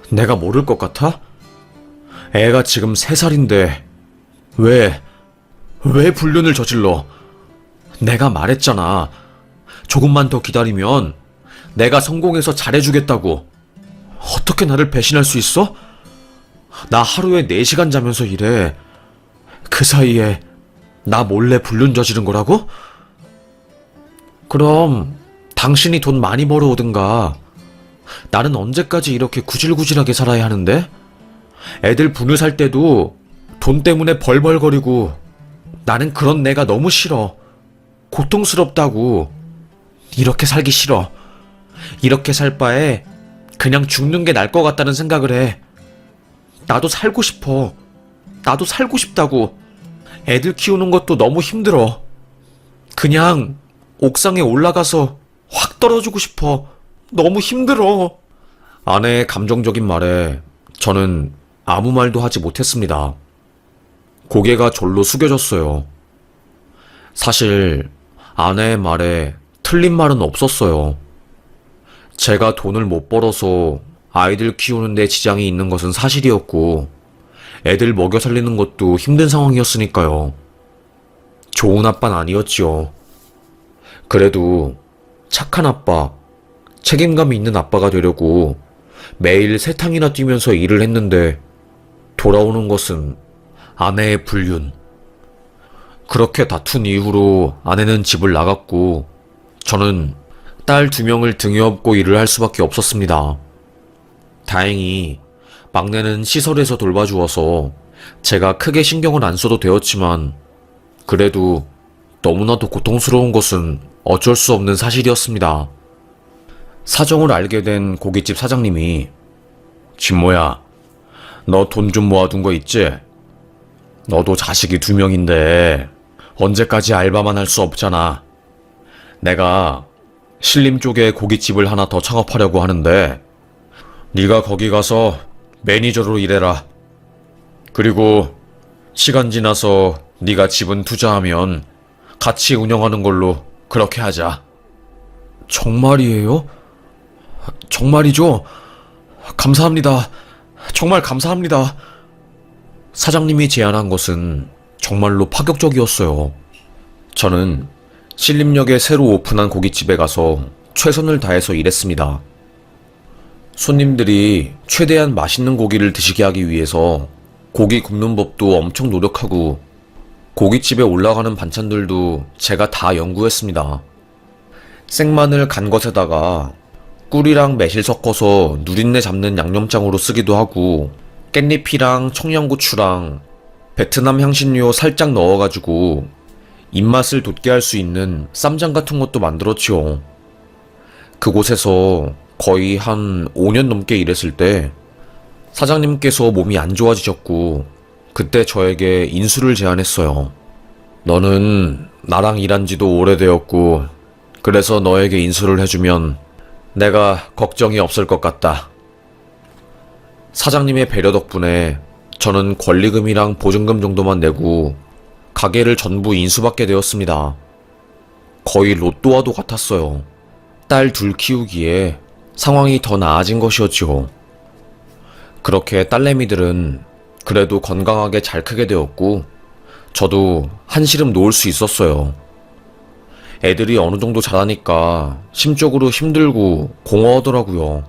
내가 모를 것 같아? 애가 지금 3살인데 왜 불륜을 저질러? 내가 말했잖아. 조금만 더 기다리면 내가 성공해서 잘해주겠다고. 어떻게 나를 배신할 수 있어? 나 하루에 4시간 자면서 일해. 그 사이에 나 몰래 불륜 저지른 거라고? 그럼 당신이 돈 많이 벌어오든가. 나는 언제까지 이렇게 구질구질하게 살아야 하는데? 애들 분유 살 때도 돈 때문에 벌벌거리고. 나는 그런 내가 너무 싫어. 고통스럽다고. 이렇게 살기 싫어. 이렇게 살 바에 그냥 죽는 게 나을 것 같다는 생각을 해. 나도 살고 싶어. 나도 살고 싶다고. 애들 키우는 것도 너무 힘들어. 그냥 옥상에 올라가서 확 떨어지고 싶어. 너무 힘들어. 아내의 감정적인 말에 저는 아무 말도 하지 못했습니다. 고개가 절로 숙여졌어요. 사실 아내의 말에 틀린 말은 없었어요. 제가 돈을 못 벌어서 아이들 키우는 데 지장이 있는 것은 사실이었고, 애들 먹여 살리는 것도 힘든 상황이었으니까요. 좋은 아빠는 아니었지요. 그래도 착한 아빠, 책임감이 있는 아빠가 되려고 매일 3탕이나 뛰면서 일을 했는데 돌아오는 것은 아내의 불륜. 그렇게 다툰 이후로 아내는 집을 나갔고 저는 딸 2명을 등에 업고 일을 할 수밖에 없었습니다. 다행히 막내는 시설에서 돌봐주어서 제가 크게 신경을 안 써도 되었지만, 그래도 너무나도 고통스러운 것은 어쩔 수 없는 사실이었습니다. 사정을 알게 된 고깃집 사장님이 진모야, 너 돈 좀 모아둔 거 있지? 너도 자식이 2명인데 언제까지 알바만 할 수 없잖아. 내가 신림 쪽에 고깃집을 하나 더 창업하려고 하는데 네가 거기 가서 매니저로 일해라. 그리고 시간 지나서 네가 지분 투자하면 같이 운영하는 걸로 그렇게 하자. 정말이에요? 정말이죠? 감사합니다. 정말 감사합니다. 사장님이 제안한 것은 정말로 파격적이었어요. 저는 신림역에 새로 오픈한 고깃집에 가서 최선을 다해서 일했습니다. 손님들이 최대한 맛있는 고기를 드시게 하기 위해서 고기 굽는 법도 엄청 노력하고, 고깃집에 올라가는 반찬들도 제가 다 연구했습니다. 생마늘 간 것에다가 꿀이랑 매실 섞어서 누린내 잡는 양념장으로 쓰기도 하고, 깻잎이랑 청양고추랑 베트남 향신료 살짝 넣어가지고 입맛을 돋게 할 수 있는 쌈장 같은 것도 만들었지요. 그곳에서 거의 한 5년 넘게 일했을 때 사장님께서 몸이 안 좋아지셨고, 그때 저에게 인수를 제안했어요. 너는 나랑 일한 지도 오래되었고, 그래서 너에게 인수를 해주면 내가 걱정이 없을 것 같다. 사장님의 배려 덕분에 저는 권리금이랑 보증금 정도만 내고 가게를 전부 인수받게 되었습니다. 거의 로또와도 같았어요. 딸 2 키우기에 상황이 더 나아진 것이었죠. 그렇게 딸내미들은 그래도 건강하게 잘 크게 되었고, 저도 한시름 놓을 수 있었어요. 애들이 어느 정도 자라니까 심적으로 힘들고 공허하더라고요.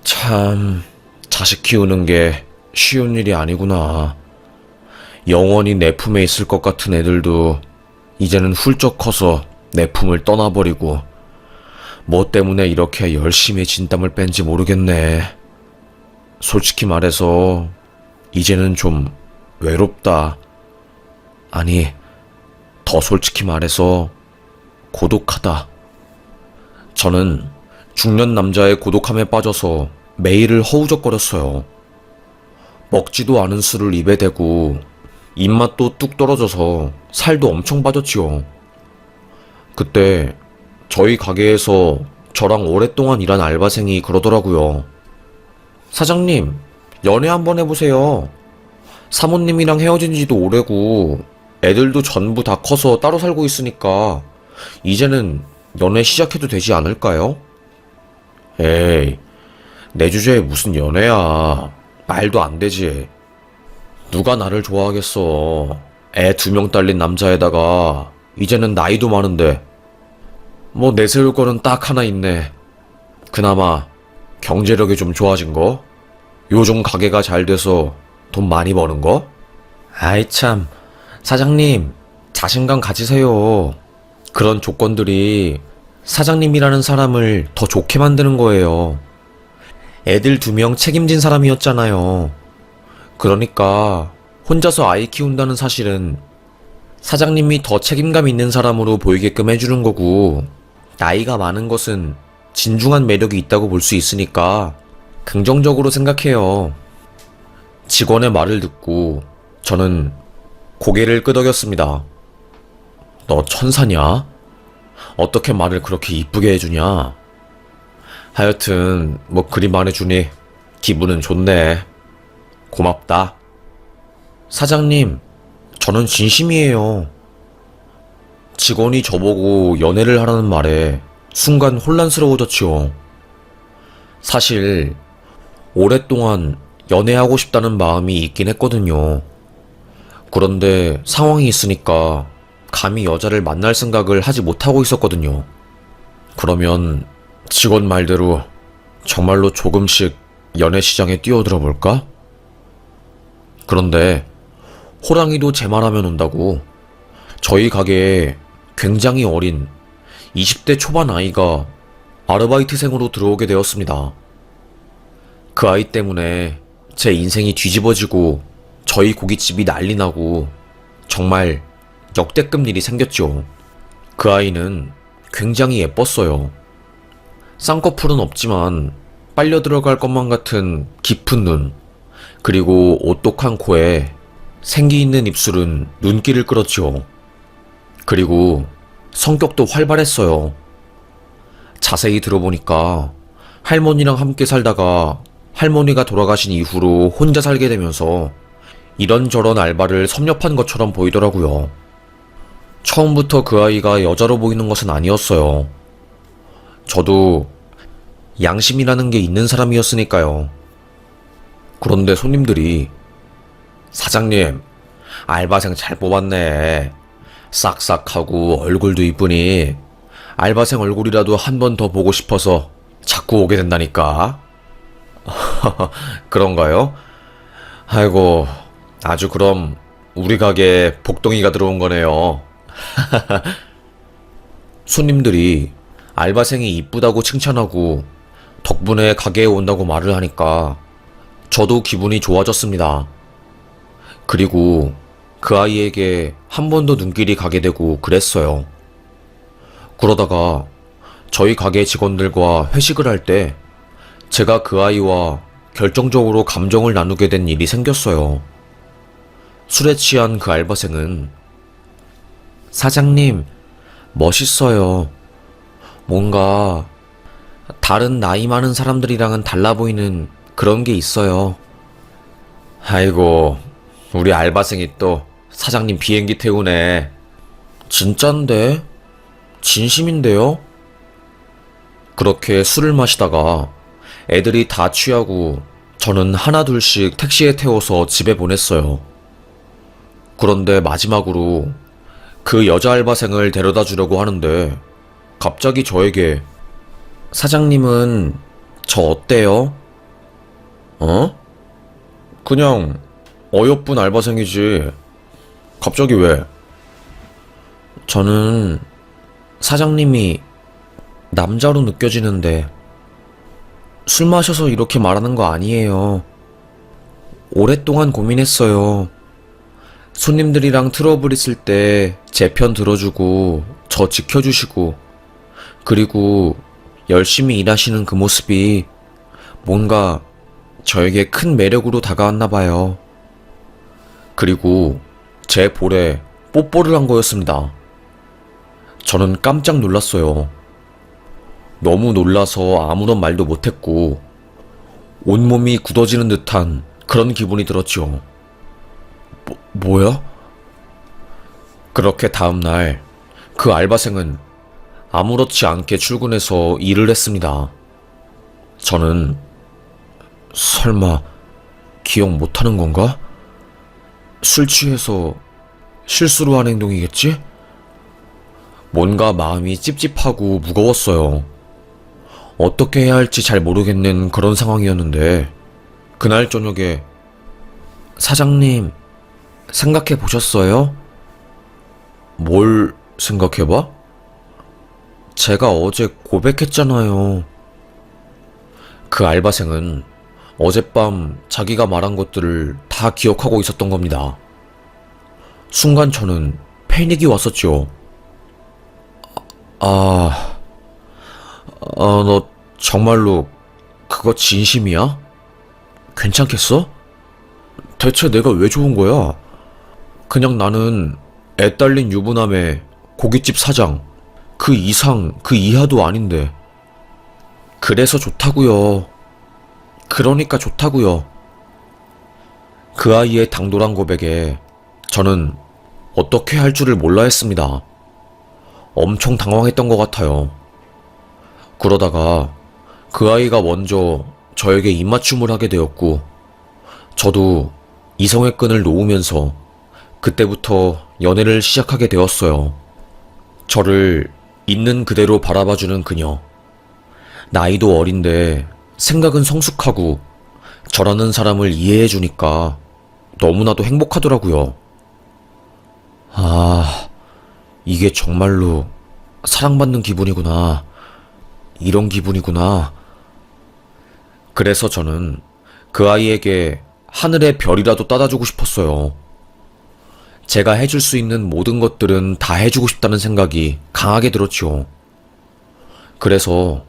참, 자식 키우는 게 쉬운 일이 아니구나. 영원히 내 품에 있을 것 같은 애들도 이제는 훌쩍 커서 내 품을 떠나버리고, 뭐 때문에 이렇게 열심히 진땀을 뺀지 모르겠네. 솔직히 말해서 이제는 좀 외롭다. 아니, 더 솔직히 말해서 고독하다. 저는 중년 남자의 고독함에 빠져서 매일을 허우적거렸어요. 먹지도 않은 술을 입에 대고 입맛도 뚝 떨어져서 살도 엄청 빠졌지요. 그때 저희 가게에서 저랑 오랫동안 일한 알바생이 그러더라고요. 사장님, 연애 한번 해보세요. 사모님이랑 헤어진 지도 오래고 애들도 전부 다 커서 따로 살고 있으니까 이제는 연애 시작해도 되지 않을까요? 에이, 내 주제에 무슨 연애야. 말도 안 되지. 누가 나를 좋아하겠어. 애 2명 딸린 남자에다가 이제는 나이도 많은데. 뭐 내세울 거는 딱 하나 있네. 그나마 경제력이 좀 좋아진 거? 요즘 가게가 잘 돼서 돈 많이 버는 거? 아이 참, 사장님, 자신감 가지세요. 그런 조건들이 사장님이라는 사람을 더 좋게 만드는 거예요. 애들 2명 책임진 사람이었잖아요. 그러니까 혼자서 아이 키운다는 사실은 사장님이 더 책임감 있는 사람으로 보이게끔 해주는 거고, 나이가 많은 것은 진중한 매력이 있다고 볼 수 있으니까 긍정적으로 생각해요. 직원의 말을 듣고 저는 고개를 끄덕였습니다. 너 천사냐? 어떻게 말을 그렇게 이쁘게 해주냐? 하여튼 뭐 그리 말해주니 기분은 좋네. 고맙다. 사장님, 저는 진심이에요. 직원이 저보고 연애를 하라는 말에 순간 혼란스러워졌지요. 사실 오랫동안 연애하고 싶다는 마음이 있긴 했거든요. 그런데 상황이 있으니까 감히 여자를 만날 생각을 하지 못하고 있었거든요. 그러면 직원 말대로 정말로 조금씩 연애 시장에 뛰어들어 볼까? 그런데 호랑이도 제 말하면 온다고 저희 가게에 굉장히 어린 20대 초반 아이가 아르바이트생으로 들어오게 되었습니다. 그 아이 때문에 제 인생이 뒤집어지고 저희 고깃집이 난리 나고 정말 역대급 일이 생겼죠. 그 아이는 굉장히 예뻤어요. 쌍꺼풀은 없지만 빨려 들어갈 것만 같은 깊은 눈, 그리고 오똑한 코에 생기 있는 입술은 눈길을 끌었죠. 그리고 성격도 활발했어요. 자세히 들어보니까 할머니랑 함께 살다가 할머니가 돌아가신 이후로 혼자 살게 되면서 이런저런 알바를 섭렵한 것처럼 보이더라고요. 처음부터 그 아이가 여자로 보이는 것은 아니었어요. 저도 양심이라는 게 있는 사람이었으니까요. 그런데 손님들이 사장님, 알바생 잘 뽑았네. 싹싹하고 얼굴도 이쁘니 알바생 얼굴이라도 한 번 더 보고 싶어서 자꾸 오게 된다니까. 그런가요? 아이고, 아주 그럼 우리 가게에 복덩이가 들어온 거네요. 손님들이 알바생이 이쁘다고 칭찬하고 덕분에 가게에 온다고 말을 하니까 저도 기분이 좋아졌습니다. 그리고 그 아이에게 한 번 더 눈길이 가게 되고 그랬어요. 그러다가 저희 가게 직원들과 회식을 할 때 제가 그 아이와 결정적으로 감정을 나누게 된 일이 생겼어요. 술에 취한 그 알바생은 사장님, 멋있어요. 뭔가 다른 나이 많은 사람들이랑은 달라 보이는 그런 게 있어요. 아이고, 우리 알바생이 또 사장님 비행기 태우네. 진짠데? 진심인데요? 그렇게 술을 마시다가 애들이 다 취하고 저는 하나둘씩 택시에 태워서 집에 보냈어요. 그런데 마지막으로 그 여자 알바생을 데려다 주려고 하는데 갑자기 저에게 사장님은 저 어때요? 어? 그냥 어여쁜 알바생이지. 갑자기 왜? 저는 사장님이 남자로 느껴지는데 술 마셔서 이렇게 말하는 거 아니에요. 오랫동안 고민했어요. 손님들이랑 트러블 있을 때 제 편 들어주고 저 지켜주시고 그리고 열심히 일하시는 그 모습이 뭔가 저에게 큰 매력으로 다가왔나 봐요. 그리고 제 볼에 뽀뽀를 한 거였습니다. 저는 깜짝 놀랐어요. 너무 놀라서 아무런 말도 못했고 온몸이 굳어지는 듯한 그런 기분이 들었죠. 뭐야? 그렇게 다음날 그 알바생은 아무렇지 않게 출근해서 일을 했습니다. 저는 설마 기억 못하는 건가? 술 취해서 실수로 한 행동이겠지? 뭔가 마음이 찝찝하고 무거웠어요. 어떻게 해야 할지 잘 모르겠는 그런 상황이었는데 그날 저녁에 사장님 생각해 보셨어요? 뭘 생각해봐? 제가 어제 고백했잖아요. 그 알바생은 어젯밤 자기가 말한 것들을 다 기억하고 있었던 겁니다. 순간 저는 패닉이 왔었죠. 너 정말로 그거 진심이야? 괜찮겠어? 대체 내가 왜 좋은 거야? 그냥 나는 애 딸린 유부남의 고깃집 사장, 그 이상, 그 이하도 아닌데. 그래서 좋다고요. 그러니까 좋다고요. 그 아이의 당돌한 고백에 저는 어떻게 할 줄을 몰라 했습니다. 엄청 당황했던 것 같아요. 그러다가 그 아이가 먼저 저에게 입맞춤을 하게 되었고 저도 이성의 끈을 놓으면서 그때부터 연애를 시작하게 되었어요. 저를 있는 그대로 바라봐주는 그녀. 나이도 어린데 생각은 성숙하고 저라는 사람을 이해해주니까 너무나도 행복하더라고요. 이게 정말로 사랑받는 기분이구나. 이런 기분이구나. 그래서 저는 그 아이에게 하늘의 별이라도 따다주고 싶었어요. 제가 해줄 수 있는 모든 것들은 다 해주고 싶다는 생각이 강하게 들었지요. 그래서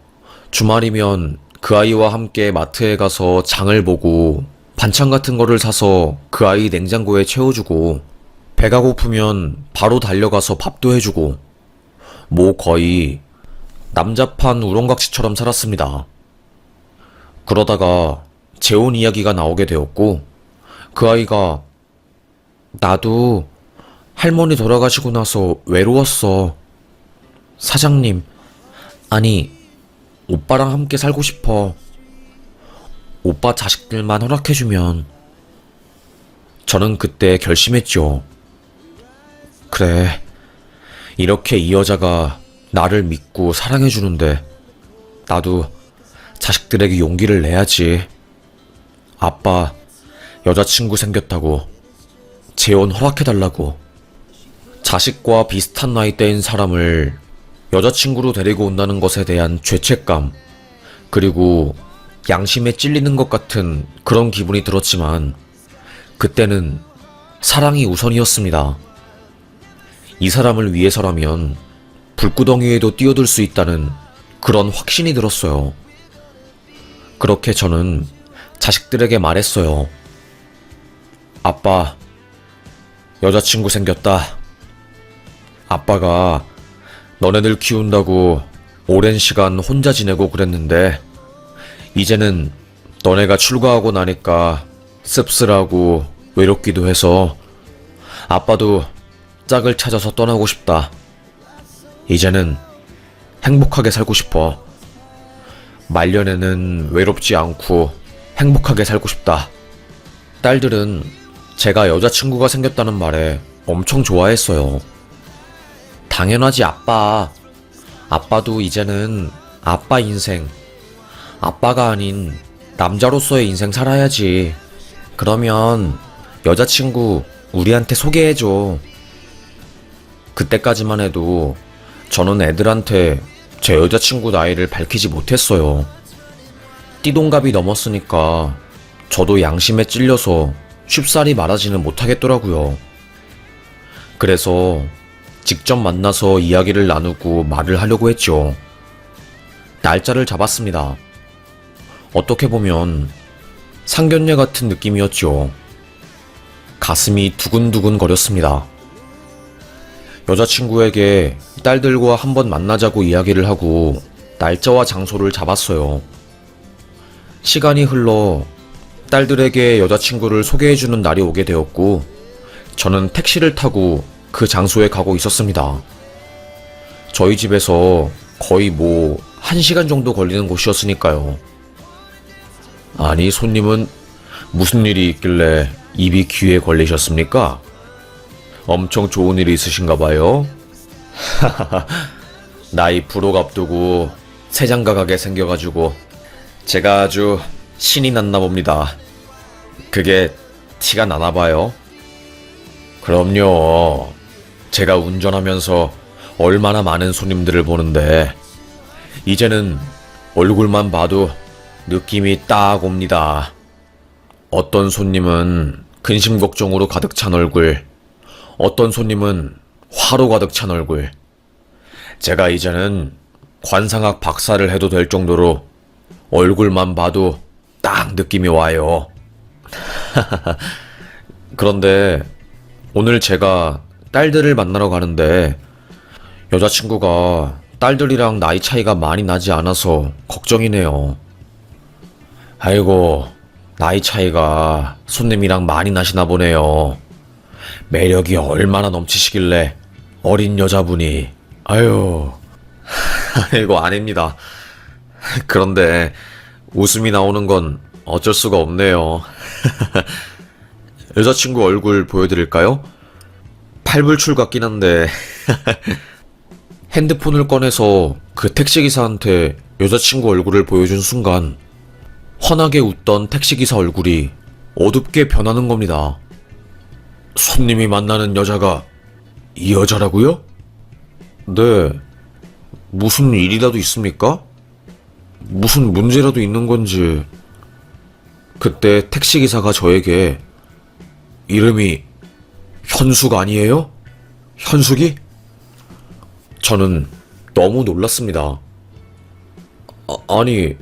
주말이면 그 아이와 함께 마트에 가서 장을 보고 반찬 같은 거를 사서 그 아이 냉장고에 채워주고 배가 고프면 바로 달려가서 밥도 해주고 뭐 거의 남자판 우렁각시처럼 살았습니다. 그러다가 재혼 이야기가 나오게 되었고 그 아이가 나도 할머니 돌아가시고 나서 외로웠어. 사장님, 아니 오빠랑 함께 살고 싶어. 오빠 자식들만 허락해주면. 저는 그때 결심했죠. 그래, 이렇게 이 여자가 나를 믿고 사랑해주는데 나도 자식들에게 용기를 내야지. 아빠 여자친구 생겼다고 재혼 허락해달라고. 자식과 비슷한 나이대인 사람을 여자친구로 데리고 온다는 것에 대한 죄책감, 그리고 양심에 찔리는 것 같은 그런 기분이 들었지만 그때는 사랑이 우선이었습니다. 이 사람을 위해서라면 불구덩이에도 뛰어들 수 있다는 그런 확신이 들었어요. 그렇게 저는 자식들에게 말했어요. 아빠, 여자친구 생겼다. 아빠가 너네들 키운다고 오랜 시간 혼자 지내고 그랬는데 이제는 너네가 출가하고 나니까 씁쓸하고 외롭기도 해서 아빠도 짝을 찾아서 떠나고 싶다. 이제는 행복하게 살고 싶어. 말년에는 외롭지 않고 행복하게 살고 싶다. 딸들은 제가 여자친구가 생겼다는 말에 엄청 좋아했어요. 당연하지, 아빠. 아빠도 이제는 아빠 인생, 아빠가 아닌 남자로서의 인생 살아야지. 그러면 여자친구 우리한테 소개해줘. 그때까지만 해도 저는 애들한테 제 여자친구 나이를 밝히지 못했어요. 띠동갑이 넘었으니까 저도 양심에 찔려서 쉽사리 말하지는 못하겠더라고요. 그래서 직접 만나서 이야기를 나누고 말을 하려고 했죠. 날짜를 잡았습니다. 어떻게 보면 상견례 같은 느낌이었죠. 가슴이 두근두근 거렸습니다. 여자친구에게 딸들과 한번 만나자고 이야기를 하고 날짜와 장소를 잡았어요. 시간이 흘러 딸들에게 여자친구를 소개해주는 날이 오게 되었고, 저는 택시를 타고 그 장소에 가고 있었습니다. 저희 집에서 거의 1시간 정도 걸리는 곳이었으니까요. 아니, 손님은 무슨 일이 있길래 입이 귀에 걸리셨습니까? 엄청 좋은 일이 있으신가 봐요. 나이 불혹 앞두고 새장가가게 생겨가지고 제가 아주 신이 났나 봅니다. 그게 티가 나나 봐요. 그럼요. 제가 운전하면서 얼마나 많은 손님들을 보는데 이제는 얼굴만 봐도 느낌이 딱 옵니다. 어떤 손님은 근심 걱정으로 가득 찬 얼굴, 어떤 손님은 화로 가득 찬 얼굴. 제가 이제는 관상학 박사를 해도 될 정도로 얼굴만 봐도 딱 느낌이 와요. 그런데 오늘 제가 딸들을 만나러 가는데 여자친구가 딸들이랑 나이 차이가 많이 나지 않아서 걱정이네요. 아이고, 나이 차이가 손님이랑 많이 나시나 보네요. 매력이 얼마나 넘치시길래 어린 여자분이. 아유, 이거 아닙니다. 그런데 웃음이 나오는 건 어쩔 수가 없네요. 여자친구 얼굴 보여드릴까요? 팔불출 같긴 한데. 핸드폰을 꺼내서 그 택시기사한테 여자친구 얼굴을 보여준 순간 환하게 웃던 택시기사 얼굴이 어둡게 변하는 겁니다. 손님이 만나는 여자가 이 여자라고요? 네. 무슨 일이라도 있습니까? 무슨 문제라도 있는 건지. 그때 택시기사가 저에게 이름이 현숙 아니에요? 현숙이? 저는 너무 놀랐습니다. 아니,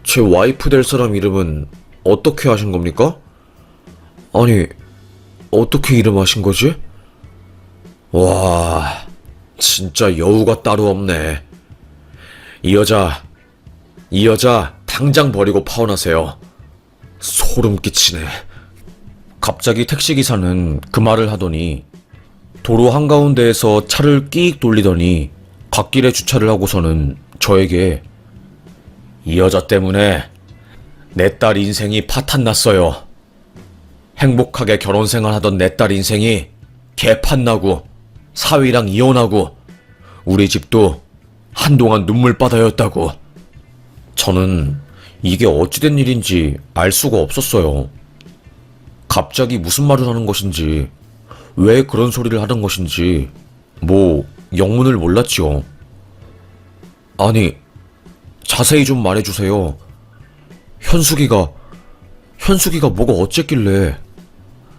제 와이프 될 사람 이름은 어떻게 하신 겁니까? 아니, 어떻게 이름 하신 거지? 와, 진짜 여우가 따로 없네. 이 여자 당장 버리고 파혼하세요. 소름 끼치네. 갑자기 택시기사는 그 말을 하더니 도로 한가운데에서 차를 끼익 돌리더니 갓길에 주차를 하고서는 저에게 이 여자 때문에 내 딸 인생이 파탄났어요. 행복하게 결혼생활 하던 내 딸 인생이 개판나고 사위랑 이혼하고 우리 집도 한동안 눈물바다였다고. 저는 이게 어찌된 일인지 알 수가 없었어요. 갑자기 무슨 말을 하는 것인지, 왜 그런 소리를 하는 것인지 영문을 몰랐지요. 아니, 자세히 좀 말해주세요. 현숙이가 뭐가 어쨌길래.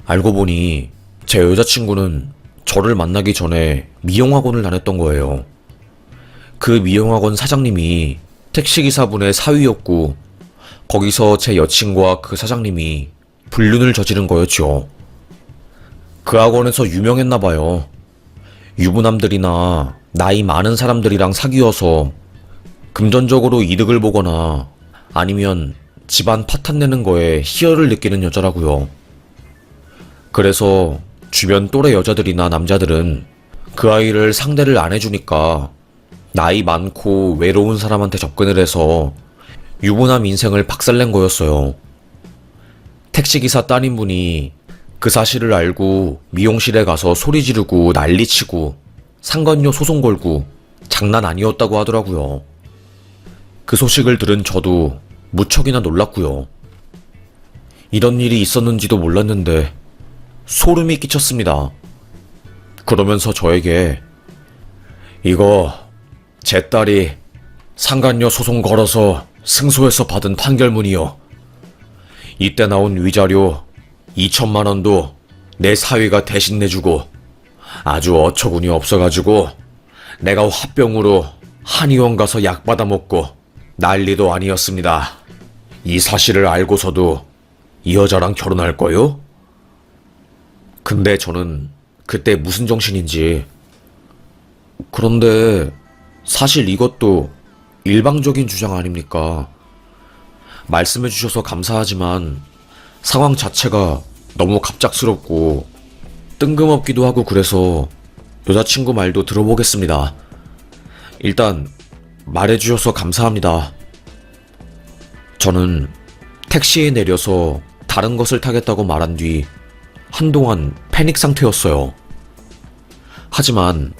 알고 보니 제 여자친구는 저를 만나기 전에 미용학원을 다녔던 거예요. 그 미용학원 사장님이 택시기사분의 사위였고 거기서 제 여친과 그 사장님이 불륜을 저지른 거였죠. 그 학원에서 유명했나봐요. 유부남들이나 나이 많은 사람들이랑 사귀어서 금전적으로 이득을 보거나 아니면 집안 파탄내는 거에 희열을 느끼는 여자라고요. 그래서 주변 또래 여자들이나 남자들은 그 아이를 상대를 안 해주니까 나이 많고 외로운 사람한테 접근을 해서 유부남 인생을 박살낸 거였어요. 택시기사 따님분이 그 사실을 알고 미용실에 가서 소리 지르고 난리치고 상간녀 소송 걸고 장난 아니었다고 하더라고요. 그 소식을 들은 저도 무척이나 놀랐고요. 이런 일이 있었는지도 몰랐는데 소름이 끼쳤습니다. 그러면서 저에게 이거 제 딸이 상간녀 소송 걸어서 승소해서 받은 판결문이요. 이때 나온 위자료 2천만 원도 내 사위가 대신 내주고 아주 어처구니 없어가지고 내가 화병으로 한의원 가서 약 받아 먹고 난리도 아니었습니다. 이 사실을 알고서도 이 여자랑 결혼할 거요? 근데 저는 그때 무슨 정신인지 그런데 사실 이것도 일방적인 주장 아닙니까? 말씀해 주셔서 감사하지만 상황 자체가 너무 갑작스럽고 뜬금없기도 하고 그래서 여자친구 말도 들어보겠습니다. 일단 말해 주셔서 감사합니다. 저는 택시에 내려서 다른 것을 타겠다고 말한 뒤 한동안 패닉 상태였어요. 하지만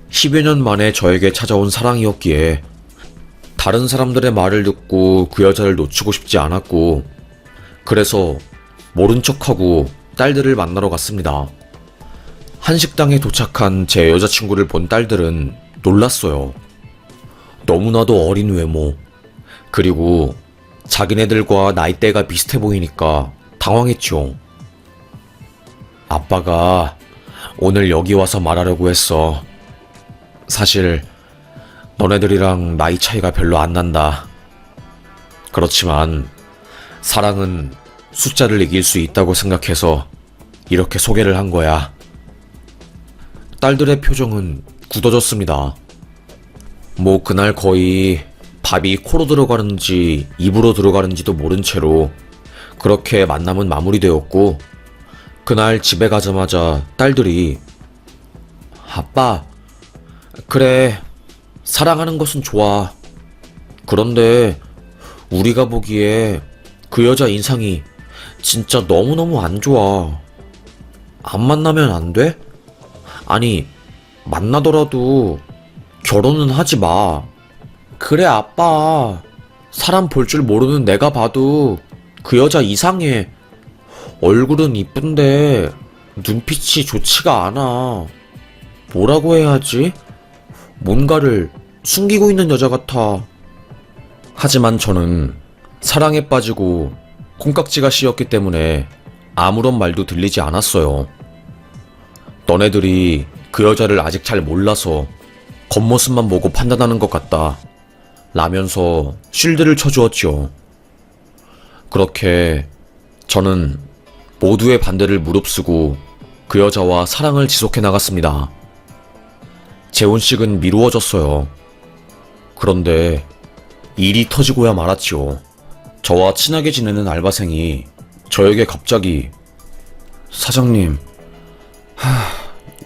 10여 년 만에 저에게 찾아온 사랑이었기에 다른 사람들의 말을 듣고 그 여자를 놓치고 싶지 않았고 그래서 모른 척하고 딸들을 만나러 갔습니다. 한식당에 도착한 제 여자친구를 본 딸들은 놀랐어요. 너무나도 어린 외모, 그리고 자기네들과 나이대가 비슷해 보이니까 당황했죠. 아빠가 오늘 여기 와서 말하려고 했어. 사실 너네들이랑 나이 차이가 별로 안 난다. 그렇지만 사랑은 숫자를 이길 수 있다고 생각해서 이렇게 소개를 한 거야. 딸들의 표정은 굳어졌습니다. 뭐 그날 거의 밥이 코로 들어가는지 입으로 들어가는지도 모른 채로 그렇게 만남은 마무리되었고 그날 집에 가자마자 딸들이 아빠, 그래, 사랑하는 것은 좋아. 그런데 우리가 보기에 그 여자 인상이 진짜 너무너무 안 좋아. 안 만나면 안 돼? 아니, 만나더라도 결혼은 하지 마. 그래, 아빠. 사람 볼 줄 모르는 내가 봐도 그 여자 이상해. 얼굴은 이쁜데 눈빛이 좋지가 않아. 뭐라고 해야 하지? 뭔가를 숨기고 있는 여자 같아. 하지만 저는 사랑에 빠지고 콩깍지가 씌었기 때문에 아무런 말도 들리지 않았어요. 너네들이 그 여자를 아직 잘 몰라서 겉모습만 보고 판단하는 것 같다 라면서 쉴드를 쳐주었죠. 그렇게 저는 모두의 반대를 무릅쓰고 그 여자와 사랑을 지속해 나갔습니다. 재혼식은 미루어졌어요. 그런데 일이 터지고야 말았지요. 저와 친하게 지내는 알바생이 저에게 갑자기 사장님,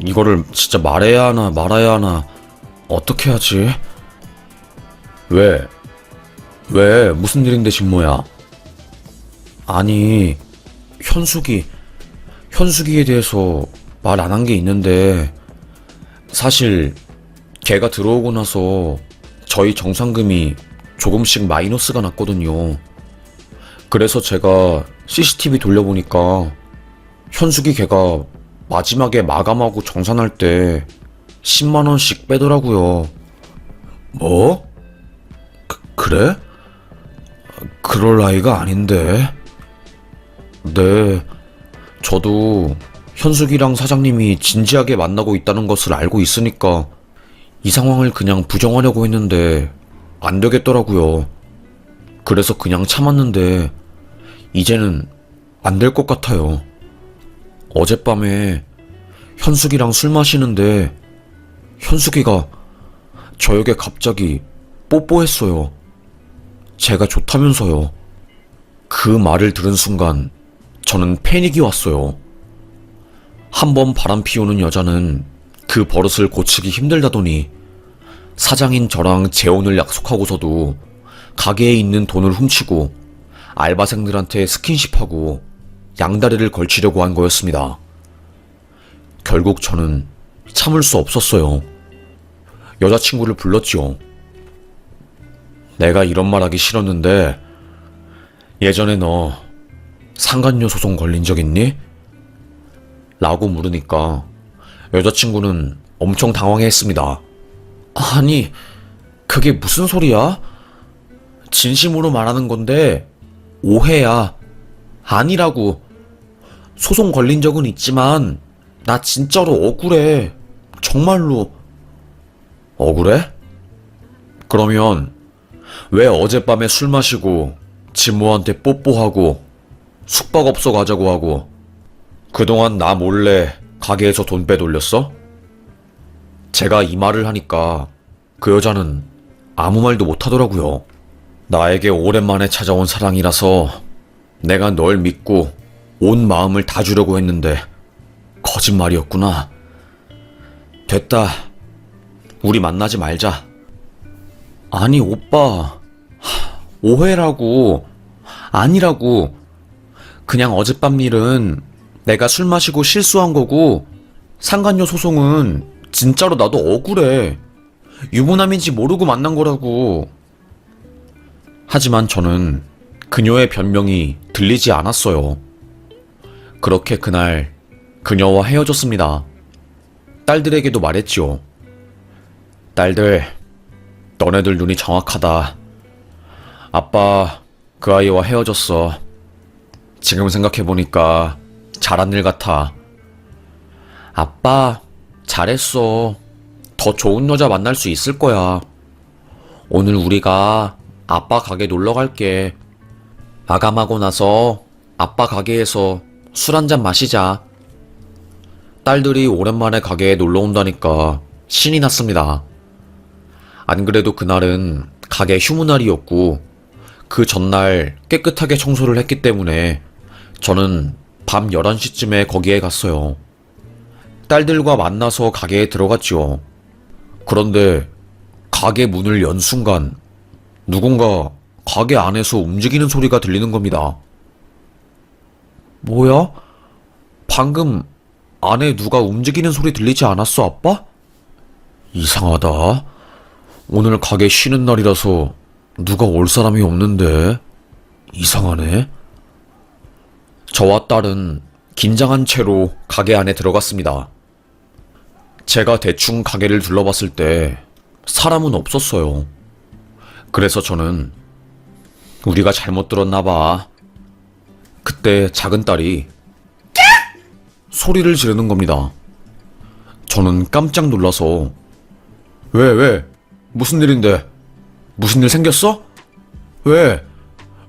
이거를 진짜 말해야 하나 말아야 하나 어떻게 하지? 왜? 무슨 일인데 진모야? 아니, 현숙이에 대해서 말 안 한 게 있는데 사실 걔가 들어오고 나서 저희 정산금이 조금씩 마이너스가 났거든요. 그래서 제가 CCTV 돌려보니까 현숙이 걔가 마지막에 마감하고 정산할 때 10만원씩 빼더라고요. 뭐? 그래? 그럴 나이가 아닌데. 네, 저도 현숙이랑 사장님이 진지하게 만나고 있다는 것을 알고 있으니까 이 상황을 그냥 부정하려고 했는데 안 되겠더라고요. 그래서 그냥 참았는데 이제는 안 될 것 같아요. 어젯밤에 현숙이랑 술 마시는데 현숙이가 저에게 갑자기 뽀뽀했어요. 제가 좋다면서요. 그 말을 들은 순간 저는 패닉이 왔어요. 한번 바람 피우는 여자는 그 버릇을 고치기 힘들다더니 사장인 저랑 재혼을 약속하고서도 가게에 있는 돈을 훔치고 알바생들한테 스킨십하고 양다리를 걸치려고 한 거였습니다. 결국 저는 참을 수 없었어요. 여자친구를 불렀지요. 내가 이런 말 하기 싫었는데 예전에 너 상간녀 소송 걸린 적 있니? 라고 물으니까 여자친구는 엄청 당황했습니다. 아니, 그게 무슨 소리야? 진심으로 말하는 건데 오해야. 아니라고. 소송 걸린 적은 있지만 나 진짜로 억울해. 정말로. 억울해? 그러면 왜 어젯밤에 술 마시고 진모한테 뽀뽀하고 숙박업소 가자고 하고 그동안 나 몰래 가게에서 돈 빼돌렸어? 제가 이 말을 하니까 그 여자는 아무 말도 못하더라고요. 나에게 오랜만에 찾아온 사랑이라서 내가 널 믿고 온 마음을 다 주려고 했는데 거짓말이었구나. 됐다. 우리 만나지 말자. 아니 오빠, 오해라고. 아니라고. 그냥 어젯밤 일은 내가 술 마시고 실수한 거고 상간녀 소송은 진짜로 나도 억울해. 유부남인지 모르고 만난 거라고. 하지만 저는 그녀의 변명이 들리지 않았어요. 그렇게 그날 그녀와 헤어졌습니다. 딸들에게도 말했지요. 딸들, 너네들 눈이 정확하다. 아빠 그 아이와 헤어졌어. 지금 생각해보니까 잘한 일 같아. 아빠 잘했어. 더 좋은 여자 만날 수 있을 거야. 오늘 우리가 아빠 가게 놀러 갈게. 마감하고 나서 아빠 가게에서 술 한잔 마시자. 딸들이 오랜만에 가게에 놀러 온다니까 신이 났습니다. 안 그래도 그날은 가게 휴무날이었고 그 전날 깨끗하게 청소를 했기 때문에 저는 밤 11시쯤에 거기에 갔어요. 딸들과 만나서 가게에 들어갔지요. 그런데 가게 문을 연 순간 누군가 가게 안에서 움직이는 소리가 들리는 겁니다. 뭐야? 방금 안에 누가 움직이는 소리 들리지 않았어, 아빠? 이상하다. 오늘 가게 쉬는 날이라서 누가 올 사람이 없는데 이상하네. 저와 딸은 긴장한 채로 가게 안에 들어갔습니다. 제가 대충 가게를 둘러봤을 때 사람은 없었어요. 그래서 저는 우리가 잘못 들었나 봐. 그때 작은 딸이 소리를 지르는 겁니다. 저는 깜짝 놀라서 왜? 무슨 일인데? 무슨 일 생겼어? 왜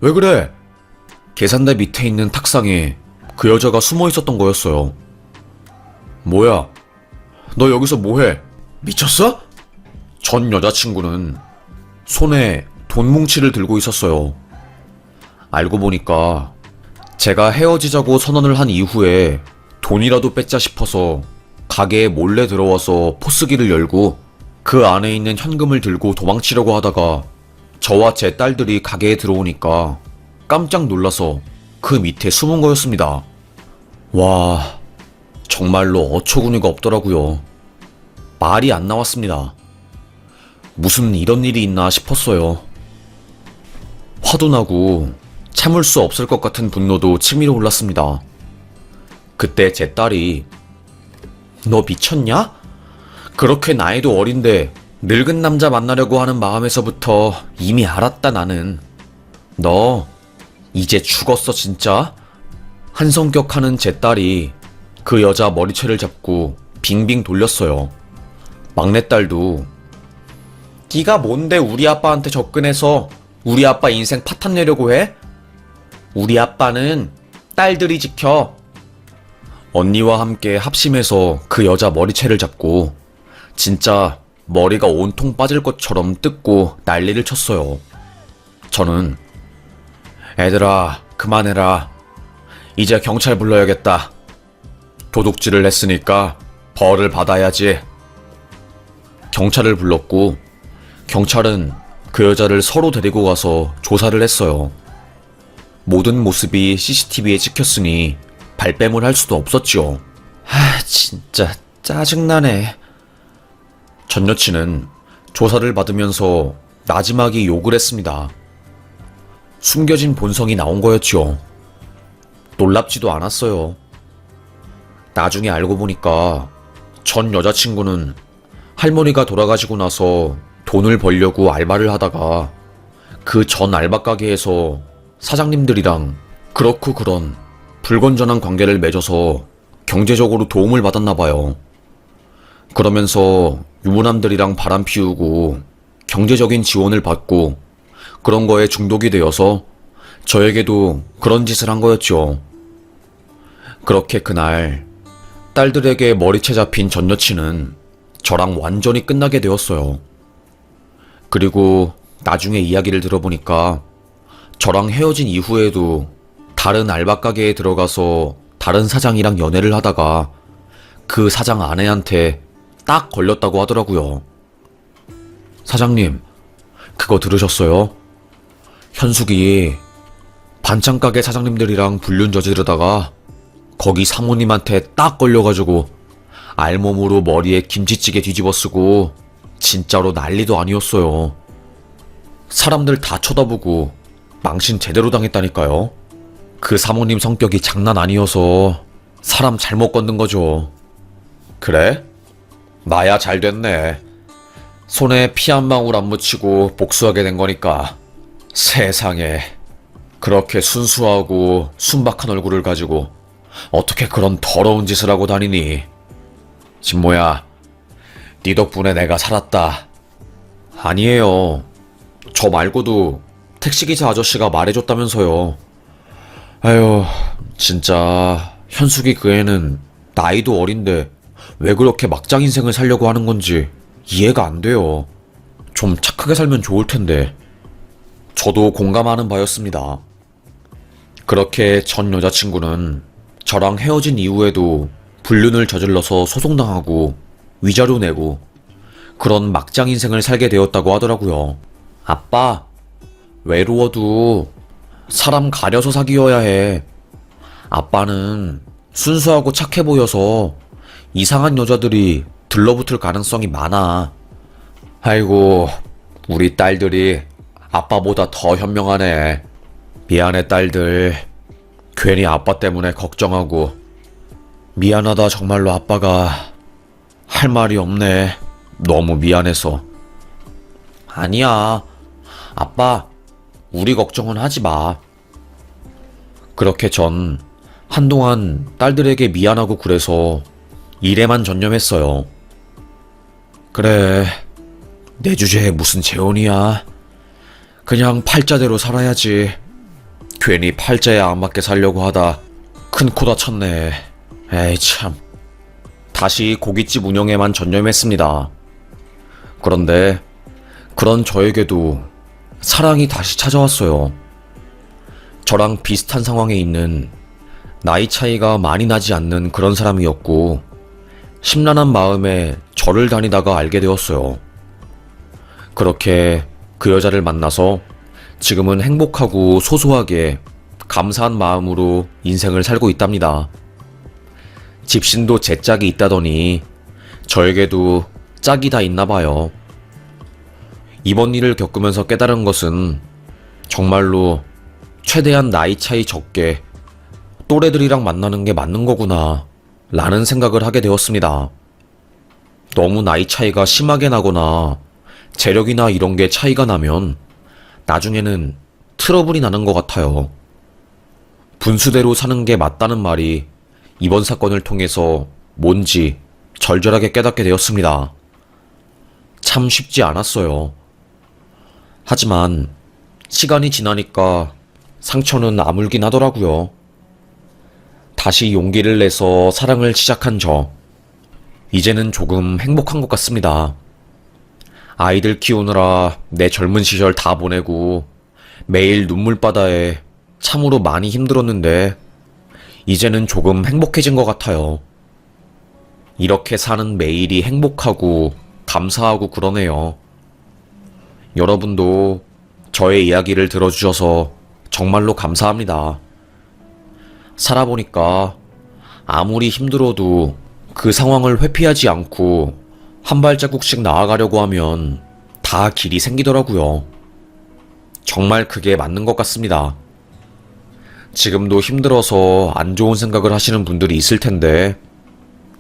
그래? 계산대 밑에 있는 탁상에 그 여자가 숨어 있었던 거였어요. 뭐야? 너 여기서 뭐해? 미쳤어? 전 여자친구는 손에 돈 뭉치를 들고 있었어요. 알고 보니까 제가 헤어지자고 선언을 한 이후에 돈이라도 뺏자 싶어서 가게에 몰래 들어와서 포스기를 열고 그 안에 있는 현금을 들고 도망치려고 하다가 저와 제 딸들이 가게에 들어오니까 깜짝 놀라서 그 밑에 숨은 거였습니다. 와, 정말로 어처구니가 없더라고요. 말이 안 나왔습니다. 무슨 이런 일이 있나 싶었어요. 화도 나고 참을 수 없을 것 같은 분노도 치밀어 올랐습니다. 그때 제 딸이 너 미쳤냐? 그렇게 나이도 어린데 늙은 남자 만나려고 하는 마음에서부터 이미 알았다 나는. 너 이제 죽었어 진짜? 한성격하는 제 딸이 그 여자 머리채를 잡고 빙빙 돌렸어요. 막내딸도 네가 뭔데 우리 아빠한테 접근해서 우리 아빠 인생 파탄 내려고 해? 우리 아빠는 딸들이 지켜. 언니와 함께 합심해서 그 여자 머리채를 잡고 진짜 머리가 온통 빠질 것처럼 뜯고 난리를 쳤어요. 저는 애들아 그만해라. 이제 경찰 불러야겠다. 도둑질을 했으니까 벌을 받아야지. 경찰을 불렀고 경찰은 그 여자를 서로 데리고 가서 조사를 했어요. 모든 모습이 CCTV에 찍혔으니 발뺌을 할 수도 없었죠. 진짜 짜증나네. 전 여친은 조사를 받으면서 나지막이 욕을 했습니다. 숨겨진 본성이 나온 거였죠. 놀랍지도 않았어요. 나중에 알고 보니까 전 여자친구는 할머니가 돌아가시고 나서 돈을 벌려고 알바를 하다가 그 전 알바 가게에서 사장님들이랑 그렇고 그런 불건전한 관계를 맺어서 경제적으로 도움을 받았나 봐요. 그러면서 유부남들이랑 바람 피우고 경제적인 지원을 받고 그런 거에 중독이 되어서 저에게도 그런 짓을 한 거였죠. 그렇게 그날 딸들에게 머리채 잡힌 전 여친은 저랑 완전히 끝나게 되었어요. 그리고 나중에 이야기를 들어보니까 저랑 헤어진 이후에도 다른 알바 가게에 들어가서 다른 사장이랑 연애를 하다가 그 사장 아내한테 딱 걸렸다고 하더라고요. 사장님, 그거 들으셨어요? 현숙이 반찬 가게 사장님들이랑 불륜 저지르다가 거기 사모님한테 딱 걸려가지고 알몸으로 머리에 김치찌개 뒤집어 쓰고 진짜로 난리도 아니었어요. 사람들 다 쳐다보고 망신 제대로 당했다니까요. 그 사모님 성격이 장난 아니어서 사람 잘못 건든 거죠. 그래? 나야 잘 됐네. 손에 피 한 방울 안 묻히고 복수하게 된 거니까. 세상에. 그렇게 순수하고 순박한 얼굴을 가지고 어떻게 그런 더러운 짓을 하고 다니니? 진모야, 네 덕분에 내가 살았다. 아니에요. 저 말고도 택시기사 아저씨가 말해줬다면서요. 아유, 진짜 현숙이 그 애는 나이도 어린데 왜 그렇게 막장 인생을 살려고 하는 건지 이해가 안 돼요. 좀 착하게 살면 좋을 텐데. 저도 공감하는 바였습니다. 그렇게 전 여자친구는 저랑 헤어진 이후에도 불륜을 저질러서 소송당하고 위자료 내고 그런 막장 인생을 살게 되었다고 하더라고요. 아빠, 외로워도 사람 가려서 사귀어야 해. 아빠는 순수하고 착해 보여서 이상한 여자들이 들러붙을 가능성이 많아. 아이고, 우리 딸들이 아빠보다 더 현명하네. 미안해, 딸들. 괜히 아빠 때문에 걱정하고. 미안하다, 정말로 아빠가. 할 말이 없네. 너무 미안해서. 아니야. 아빠, 우리 걱정은 하지 마. 그렇게 전 한동안 딸들에게 미안하고 그래서 일에만 전념했어요. 그래, 내 주제에 무슨 재혼이야. 그냥 팔자대로 살아야지. 괜히 팔자에 안 맞게 살려고 하다 큰 코 다쳤네. 에이 참. 다시 고깃집 운영에만 전념했습니다. 그런데 그런 저에게도 사랑이 다시 찾아왔어요. 저랑 비슷한 상황에 있는 나이 차이가 많이 나지 않는 그런 사람이었고 심란한 마음에 절을 다니다가 알게 되었어요. 그렇게 그 여자를 만나서 지금은 행복하고 소소하게 감사한 마음으로 인생을 살고 있답니다. 집신도 제 짝이 있다더니 저에게도 짝이 다 있나 봐요. 이번 일을 겪으면서 깨달은 것은 정말로 최대한 나이 차이 적게 또래들이랑 만나는 게 맞는 거구나 라는 생각을 하게 되었습니다. 너무 나이 차이가 심하게 나거나 재력이나 이런 게 차이가 나면 나중에는 트러블이 나는 것 같아요. 분수대로 사는 게 맞다는 말이 이번 사건을 통해서 뭔지 절절하게 깨닫게 되었습니다. 참 쉽지 않았어요. 하지만 시간이 지나니까 상처는 아물긴 하더라고요. 다시 용기를 내서 사랑을 시작한 저. 이제는 조금 행복한 것 같습니다. 아이들 키우느라 내 젊은 시절 다 보내고 매일 눈물바다에 참으로 많이 힘들었는데 이제는 조금 행복해진 것 같아요. 이렇게 사는 매일이 행복하고 감사하고 그러네요. 여러분도 저의 이야기를 들어주셔서 정말로 감사합니다. 살아보니까 아무리 힘들어도 그 상황을 회피하지 않고 한 발자국씩 나아가려고 하면 다 길이 생기더라고요. 정말 그게 맞는 것 같습니다. 지금도 힘들어서 안 좋은 생각을 하시는 분들이 있을 텐데,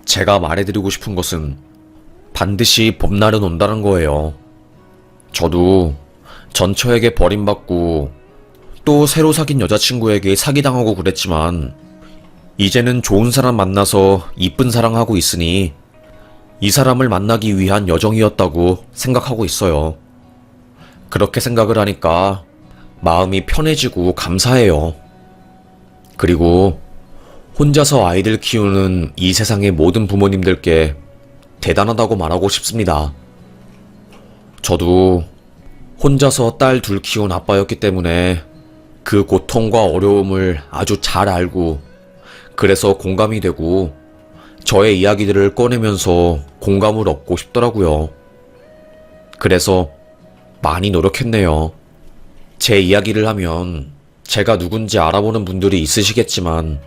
제가 말해드리고 싶은 것은 반드시 봄날은 온다는 거예요. 저도 전처에게 버림받고 또 새로 사귄 여자친구에게 사기당하고 그랬지만, 이제는 좋은 사람 만나서 이쁜 사랑하고 있으니 이 사람을 만나기 위한 여정이었다고 생각하고 있어요. 그렇게 생각을 하니까 마음이 편해지고 감사해요. 그리고 혼자서 아이들 키우는 이 세상의 모든 부모님들께 대단하다고 말하고 싶습니다. 저도 혼자서 딸 둘 키운 아빠였기 때문에 그 고통과 어려움을 아주 잘 알고, 그래서 공감이 되고 저의 이야기들을 꺼내면서 공감을 얻고 싶더라고요. 그래서 많이 노력했네요. 제 이야기를 하면 제가 누군지 알아보는 분들이 있으시겠지만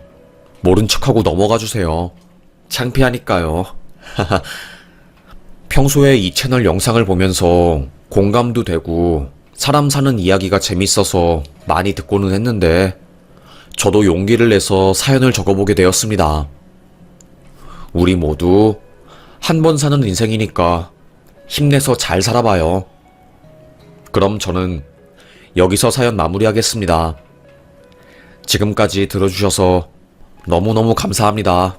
모른 척하고 넘어가 주세요. 창피하니까요. 평소에 이 채널 영상을 보면서 공감도 되고 사람 사는 이야기가 재밌어서 많이 듣고는 했는데, 저도 용기를 내서 사연을 적어보게 되었습니다. 우리 모두 한 번 사는 인생이니까 힘내서 잘 살아봐요. 그럼 저는 여기서 사연 마무리하겠습니다. 지금까지 들어주셔서 너무너무 감사합니다.